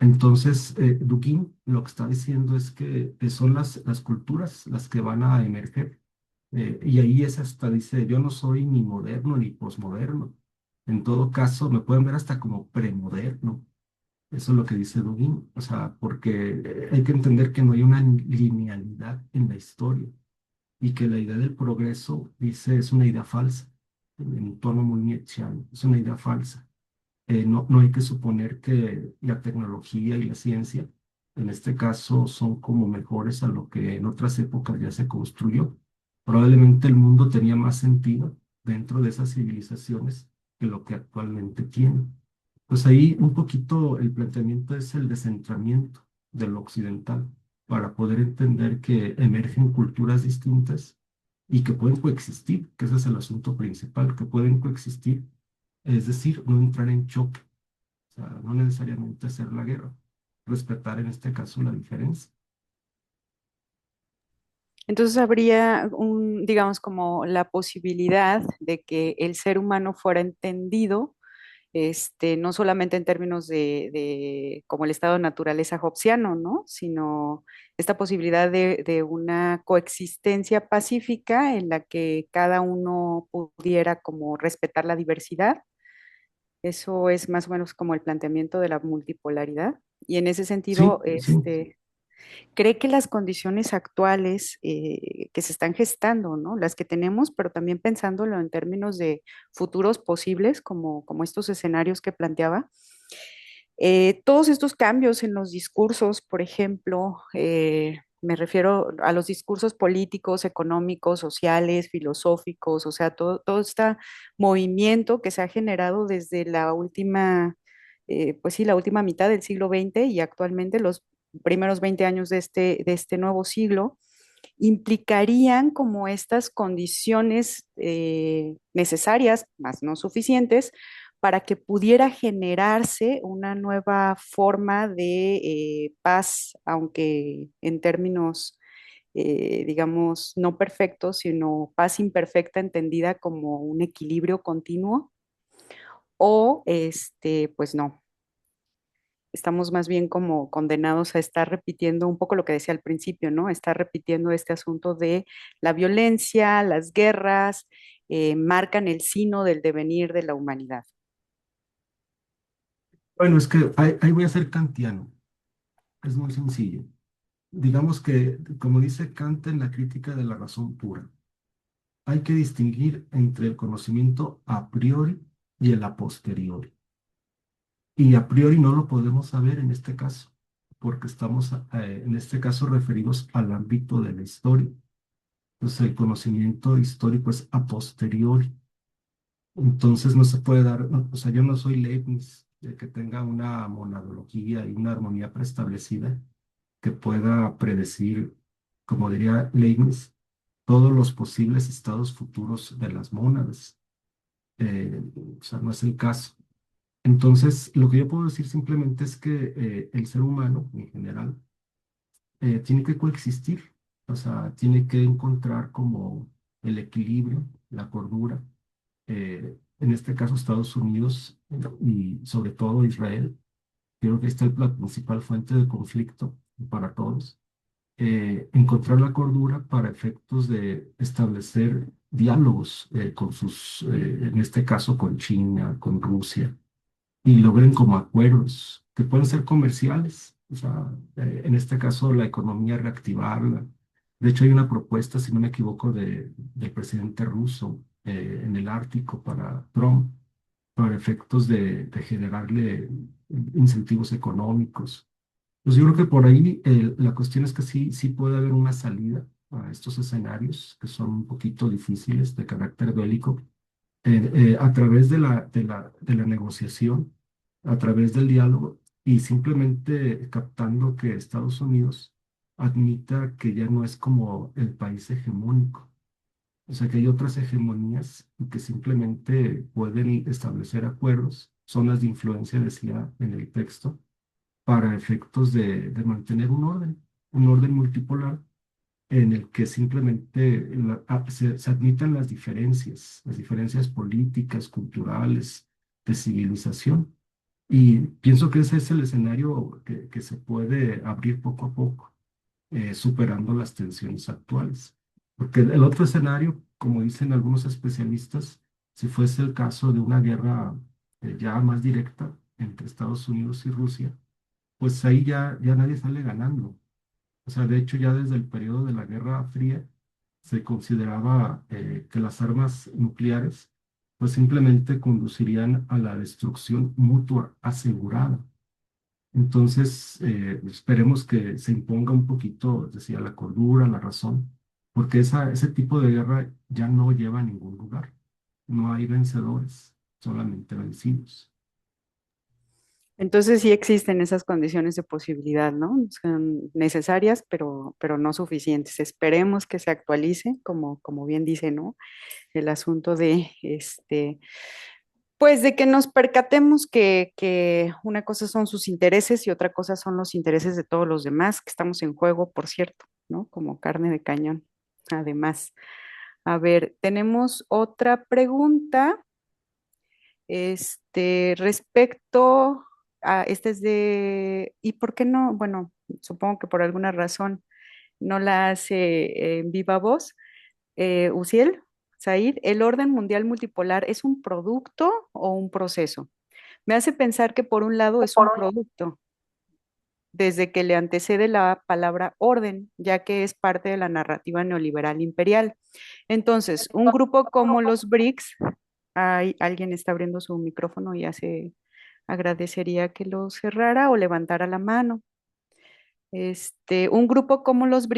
Entonces, Dugin lo que está diciendo es que son las culturas las que van a emerger. Y ahí es hasta dice, yo no soy ni moderno ni posmoderno. En todo caso, me pueden ver hasta como premoderno. Eso es lo que dice Dugin. O sea, porque hay que entender que no hay una linealidad en la historia y que la idea del progreso, dice, es una idea falsa, en un tono muy nietzscheano, es una idea falsa. No hay que suponer que la tecnología y la ciencia, en este caso, son como mejores a lo que en otras épocas ya se construyó. Probablemente el mundo tenía más sentido dentro de esas civilizaciones que lo que actualmente tiene. Pues ahí un poquito el planteamiento es el descentramiento de lo occidental para poder entender que emergen culturas distintas y que pueden coexistir, que ese es el asunto principal, que pueden coexistir, es decir, no entrar en choque, o sea, no necesariamente hacer la guerra, respetar en este caso la diferencia. Entonces habría digamos, como la posibilidad de que el ser humano fuera entendido, no solamente en términos como el estado de naturaleza hobbesiano, ¿no? Sino esta posibilidad de una coexistencia pacífica en la que cada uno pudiera como respetar la diversidad. Eso es más o menos como el planteamiento de la multipolaridad. Y en ese sentido, Sí, sí. cree que las condiciones actuales que se están gestando, ¿no? Las que tenemos, pero también pensándolo en términos de futuros posibles, como estos escenarios que planteaba, todos estos cambios en los discursos, por ejemplo, me refiero a los discursos políticos, económicos, sociales, filosóficos, o sea, todo este movimiento que se ha generado desde la última, pues sí, la última mitad del siglo XX y actualmente los primeros 20 años de este nuevo siglo, implicarían como estas condiciones necesarias, más no suficientes, para que pudiera generarse una nueva forma de paz, aunque en términos, digamos, no perfectos, sino paz imperfecta entendida como un equilibrio continuo, o pues no, estamos más bien como condenados a estar repitiendo un poco lo que decía al principio, ¿no? Estar repitiendo este asunto de la violencia, las guerras, marcan el sino del devenir de la humanidad. Bueno, es que ahí voy a ser kantiano. Es muy sencillo. Digamos que, como dice Kant en la crítica de la razón pura, hay que distinguir entre el conocimiento a priori y el a posteriori. Y a priori no lo podemos saber en este caso, porque estamos en este caso referidos al ámbito de la historia. Entonces el conocimiento histórico es a posteriori. Entonces no se puede dar, o sea, yo no soy Leibniz, que tenga una monadología y una armonía preestablecida que pueda predecir, como diría Leibniz, todos los posibles estados futuros de las mónadas. O sea, no es el caso. Entonces, lo que yo puedo decir simplemente es que el ser humano en general tiene que coexistir, o sea, tiene que encontrar como el equilibrio, la cordura. En este caso, Estados Unidos y sobre todo Israel, creo que esta es la principal fuente de conflicto para todos. Encontrar la cordura para efectos de establecer diálogos con en este caso con China, con Rusia, y logren como acuerdos que pueden ser comerciales, o sea, en este caso la economía reactivarla. De hecho, hay una propuesta, si no me equivoco, del presidente ruso en el Ártico para Trump, para efectos de generarle incentivos económicos. Pues yo creo que por ahí la cuestión es que sí, sí puede haber una salida a estos escenarios que son un poquito difíciles de carácter bélico, a través de la negociación, a través del diálogo y simplemente captando que Estados Unidos admita que ya no es como el país hegemónico. O sea, que hay otras hegemonías y que simplemente pueden establecer acuerdos, zonas de influencia, decía en el texto, para efectos de mantener un orden multipolar en el que simplemente se admitan las diferencias políticas, culturales, de civilización. Y pienso que ese es el escenario que se puede abrir poco a poco, superando las tensiones actuales. Porque el otro escenario, como dicen algunos especialistas, si fuese el caso de una guerra ya más directa entre Estados Unidos y Rusia, pues ahí ya nadie sale ganando. O sea, de hecho, ya desde el periodo de la Guerra Fría se consideraba que las armas nucleares pues simplemente conducirían a la destrucción mutua asegurada. Entonces, esperemos que se imponga un poquito, decía, la cordura, la razón, porque ese tipo de guerra ya no lleva a ningún lugar. No hay vencedores, solamente vencidos. Entonces sí existen esas condiciones de posibilidad, ¿no? Son necesarias, pero no suficientes. Esperemos que se actualice, como bien dice, ¿no? El asunto de pues de que nos percatemos que una cosa son sus intereses y otra cosa son los intereses de todos los demás, que estamos en juego, por cierto, ¿no? Como carne de cañón, además. A ver, tenemos otra pregunta. Respecto esta es de, ¿y por qué no? Bueno, supongo que por alguna razón no la hace en viva voz. Uciel, Said, ¿el orden mundial multipolar es un producto o un proceso? Me hace pensar que por un lado es un producto, desde que le antecede la palabra orden, ya que es parte de la narrativa neoliberal imperial. Entonces, un grupo como los BRICS, alguien está abriendo su micrófono y ya se agradecería que lo cerrara o levantara la mano. Un grupo como los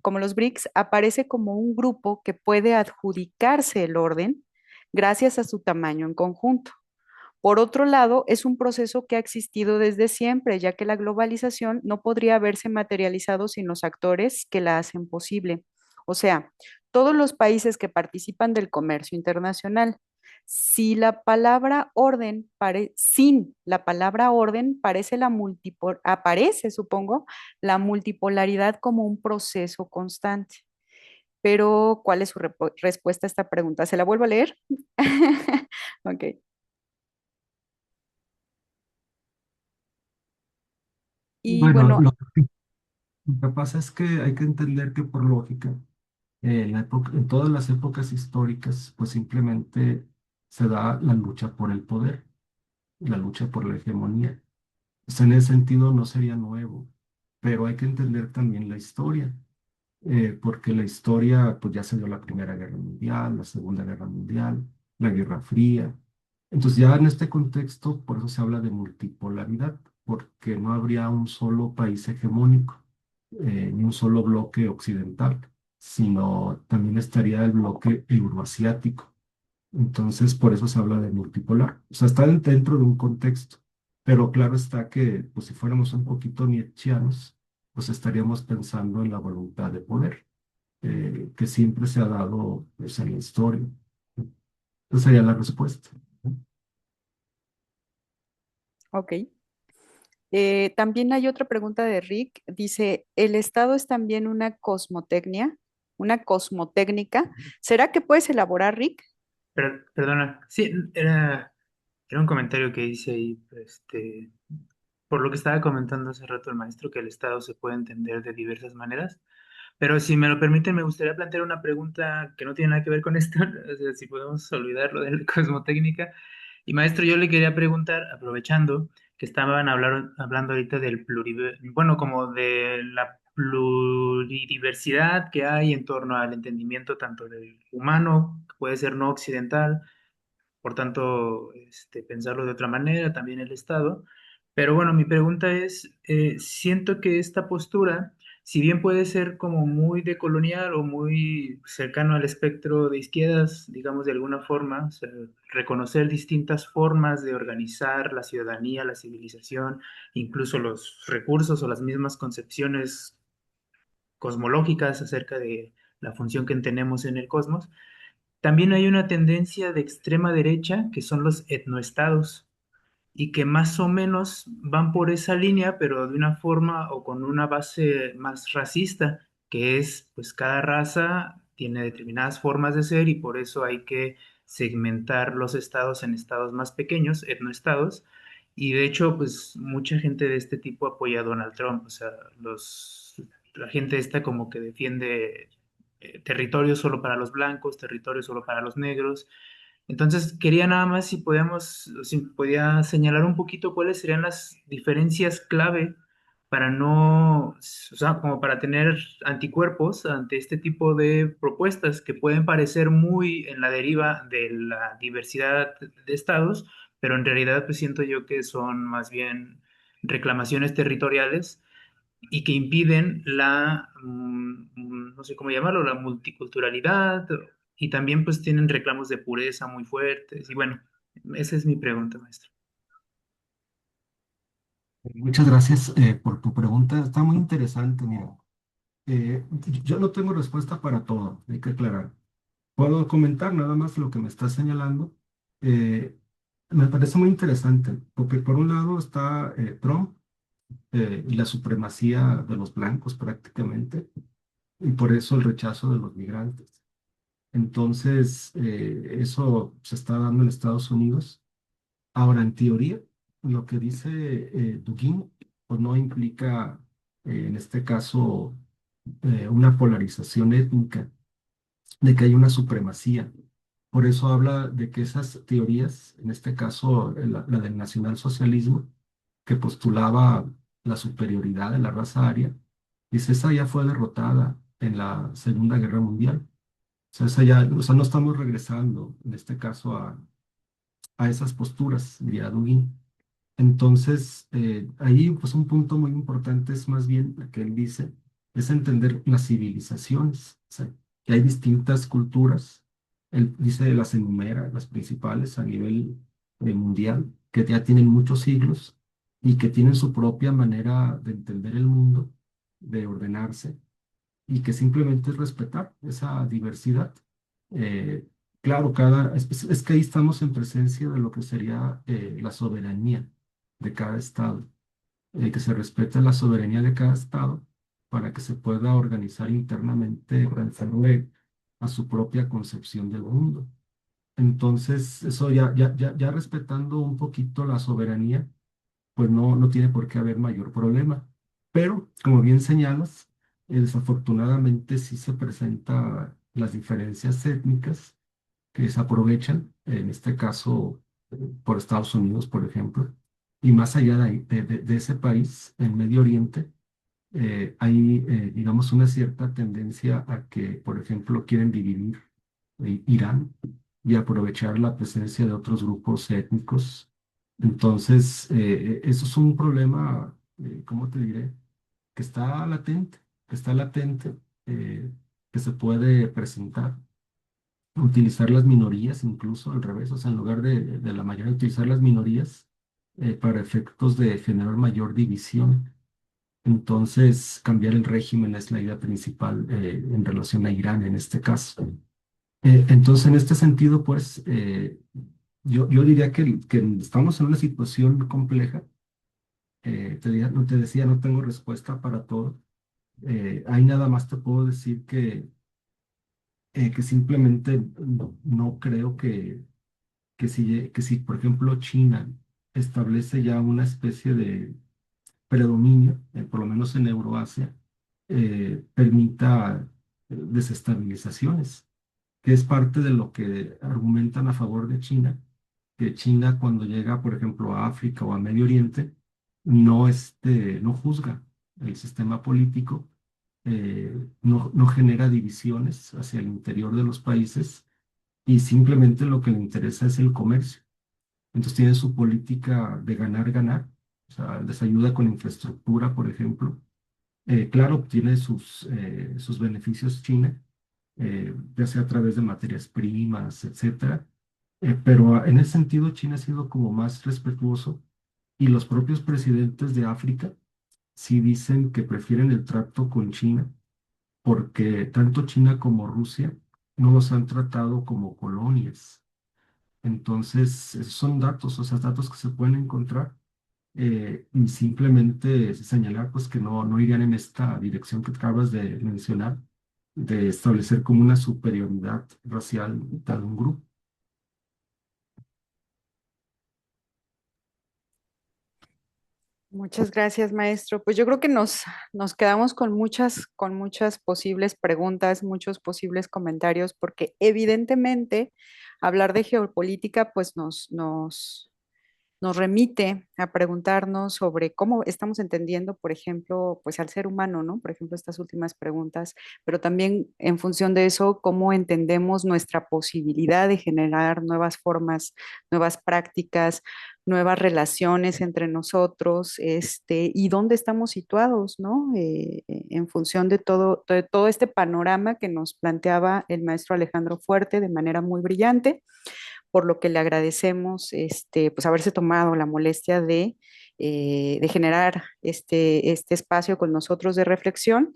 como los BRICS aparece como un grupo que puede adjudicarse el orden gracias a su tamaño en conjunto. Por otro lado, es un proceso que ha existido desde siempre, ya que la globalización no podría haberse materializado sin los actores que la hacen posible. O sea, todos los países que participan del comercio internacional. Si la palabra orden sin la palabra orden aparece, supongo, la multipolaridad como un proceso constante. Pero, ¿cuál es su respuesta a esta pregunta? ¿Se la vuelvo a leer? Ok. Y Bueno, bueno, lo que pasa es que hay que entender que por lógica, en todas las épocas históricas, pues simplemente se da la lucha por el poder, la lucha por la hegemonía. Pues en ese sentido no sería nuevo, pero hay que entender también la historia, porque la historia, pues ya se dio la Primera Guerra Mundial, la Segunda Guerra Mundial, la Guerra Fría. Entonces ya en este contexto, por eso se habla de multipolaridad, porque no habría un solo país hegemónico, ni un solo bloque occidental, sino también estaría el bloque euroasiático. Entonces, por eso se habla de multipolar. O sea, está dentro de un contexto, pero claro está que, pues si fuéramos un poquito nietzscheanos, pues estaríamos pensando en la voluntad de poder, que siempre se ha dado pues, en la historia. Esa sería la respuesta. ok. También hay otra pregunta de Rick. Dice, ¿el Estado es también una cosmotecnia, una cosmotécnica? ¿Será que puedes elaborar, Rick? Perdona, sí, era un comentario que hice ahí, por lo que estaba comentando hace rato el maestro, que el Estado se puede entender de diversas maneras. Pero si me lo permiten, me gustaría plantear una pregunta que no tiene nada que ver con esto, o sea, si podemos olvidar lo de la cosmotécnica. Y maestro, yo le quería preguntar, aprovechando que estaban hablando ahorita del bueno, como de la pluridiversidad que hay en torno al entendimiento tanto del humano, que puede ser no occidental, por tanto, pensarlo de otra manera, también el Estado. Pero bueno, mi pregunta es, siento que esta postura, si bien puede ser como muy decolonial o muy cercano al espectro de izquierdas, digamos de alguna forma, o sea, reconocer distintas formas de organizar la ciudadanía, la civilización, incluso los recursos o las mismas concepciones cosmológicas acerca de la función que tenemos en el cosmos, también hay una tendencia de extrema derecha que son los etnoestados y que más o menos van por esa línea, pero de una forma o con una base más racista, que es, pues cada raza tiene determinadas formas de ser y por eso hay que segmentar los estados en estados más pequeños, etnoestados. Y de hecho, pues mucha gente de este tipo apoya a Donald Trump, o sea, la gente esta como que defiende territorio solo para los blancos, territorio solo para los negros. Entonces, quería nada más si podía señalar un poquito cuáles serían las diferencias clave para no, o sea, como para tener anticuerpos ante este tipo de propuestas que pueden parecer muy en la deriva de la diversidad de estados, pero en realidad pues siento yo que son más bien reclamaciones territoriales y que impiden no sé cómo llamarlo, la multiculturalidad y también pues tienen reclamos de pureza muy fuertes. Y bueno, esa es mi pregunta, maestro. Muchas gracias por tu pregunta. Está muy interesante, mira. Yo no tengo respuesta para todo, hay que aclarar. Puedo comentar nada más lo que me está señalando. Eh, Me parece muy interesante, porque por un lado está Trump y la supremacía de los blancos prácticamente, y por eso el rechazo de los migrantes. Entonces, eso se está dando en Estados Unidos. Ahora, en teoría, lo que dice Dugin, pues no implica, en este caso, una polarización étnica, de que hay una supremacía. Por eso habla de que esas teorías, en este caso la del nacionalsocialismo, que postulaba la superioridad de la raza aria, dice, esa ya fue derrotada en la Segunda Guerra Mundial. O sea, esa ya, o sea, no estamos regresando, en este caso, a esas posturas, diría Dugin. Entonces, ahí pues un punto muy importante es más bien lo que él dice, es entender las civilizaciones, o sea, que hay distintas culturas, él dice, las enumera, las principales a nivel mundial, que ya tienen muchos siglos y que tienen su propia manera de entender el mundo, de ordenarse, y que simplemente es respetar esa diversidad. Eh, claro, es que ahí estamos en presencia de lo que sería la soberanía de cada estado, que se respete la soberanía de cada estado para que se pueda organizar internamente conforme a su propia concepción del mundo. Entonces, eso ya respetando un poquito la soberanía, pues no tiene por qué haber mayor problema. Pero, como bien señalas, desafortunadamente sí se presentan las diferencias étnicas que se aprovechan, en este caso, por Estados Unidos, por ejemplo, y más allá de, de ese país, en Medio Oriente, hay, digamos, una cierta tendencia a que, por ejemplo, quieren dividir Irán y aprovechar la presencia de otros grupos étnicos. Entonces, eso es un problema, ¿cómo te diré? Que está latente, que está latente, eh, que se puede presentar. Utilizar las minorías, incluso al revés, o sea, en lugar de la mayoría, utilizar las minorías para efectos de generar mayor división. Entonces, cambiar el régimen es la idea principal en relación a Irán en este caso. Entonces, en este sentido, pues, yo diría que estamos en una situación compleja. No te decía, no tengo respuesta para todo. Ahí nada más te puedo decir que simplemente no creo que si, por ejemplo, China establece ya una especie de predominio, por lo menos en Euroasia, permita desestabilizaciones, que es parte de lo que argumentan a favor de China, que China cuando llega, por ejemplo, a África o a Medio Oriente, no juzga el sistema político, no genera divisiones hacia el interior de los países y simplemente lo que le interesa es el comercio. Entonces tiene su política de ganar, ganar, o sea, les ayuda con infraestructura, por ejemplo. Claro, obtiene sus beneficios China, ya sea a través de materias primas, etcétera. Pero en ese sentido, China ha sido como más respetuoso y los propios presidentes de África sí dicen que prefieren el trato con China porque tanto China como Rusia no los han tratado como colonias. Entonces, esos son datos, o sea, datos que se pueden encontrar y simplemente señalar pues que no irían en esta dirección que acabas de mencionar, de establecer como una superioridad racial de un grupo. Muchas gracias, maestro. Pues yo creo que nos quedamos con muchas posibles preguntas, muchos posibles comentarios, porque evidentemente hablar de geopolítica pues nos remite a preguntarnos sobre cómo estamos entendiendo, por ejemplo, pues al ser humano, ¿no? Por ejemplo, estas últimas preguntas, pero también en función de eso, cómo entendemos nuestra posibilidad de generar nuevas formas, nuevas prácticas, nuevas relaciones entre nosotros, y dónde estamos situados, ¿no? En función de todo este panorama que nos planteaba el maestro Alejandro Fuerte de manera muy brillante, por lo que le agradecemos pues haberse tomado la molestia de generar este espacio con nosotros de reflexión.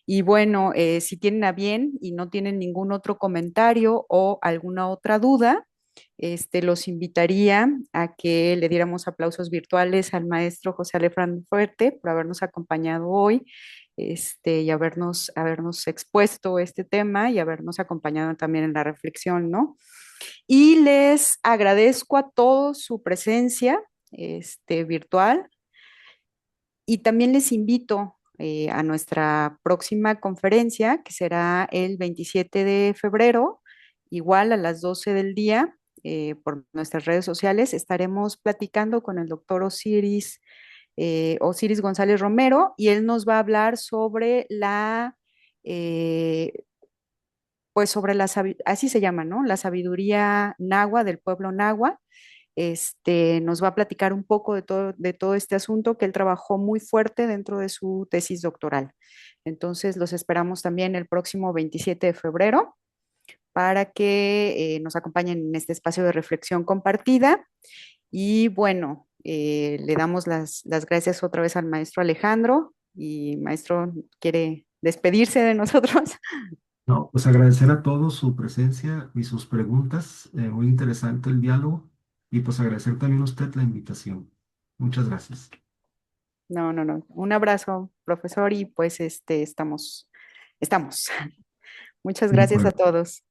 Y bueno, si tienen a bien y no tienen ningún otro comentario o alguna otra duda, los invitaría a que le diéramos aplausos virtuales al maestro José Alejandro Fuerte por habernos acompañado hoy, y habernos expuesto este tema y habernos acompañado también en la reflexión, ¿no? Y les agradezco a todos su presencia virtual y también les invito a nuestra próxima conferencia, que será el 27 de febrero, igual a las 12 del día, por nuestras redes sociales. Estaremos platicando con el doctor Osiris González Romero, y él nos va a hablar sobre eh, así se llama, ¿no? La sabiduría nahua del pueblo nahua. Nos va a platicar un poco de todo este asunto que él trabajó muy fuerte dentro de su tesis doctoral. Entonces, los esperamos también el próximo 27 de febrero para que nos acompañen en este espacio de reflexión compartida. Y bueno, le damos las gracias otra vez al maestro Alejandro, y maestro, ¿quiere despedirse de nosotros? No, pues agradecer a todos su presencia y sus preguntas. Muy interesante el diálogo y pues agradecer también a usted la invitación. Muchas gracias. No, no, no. Un abrazo, profesor, y pues estamos. Muchas De gracias a acuerdo. todos.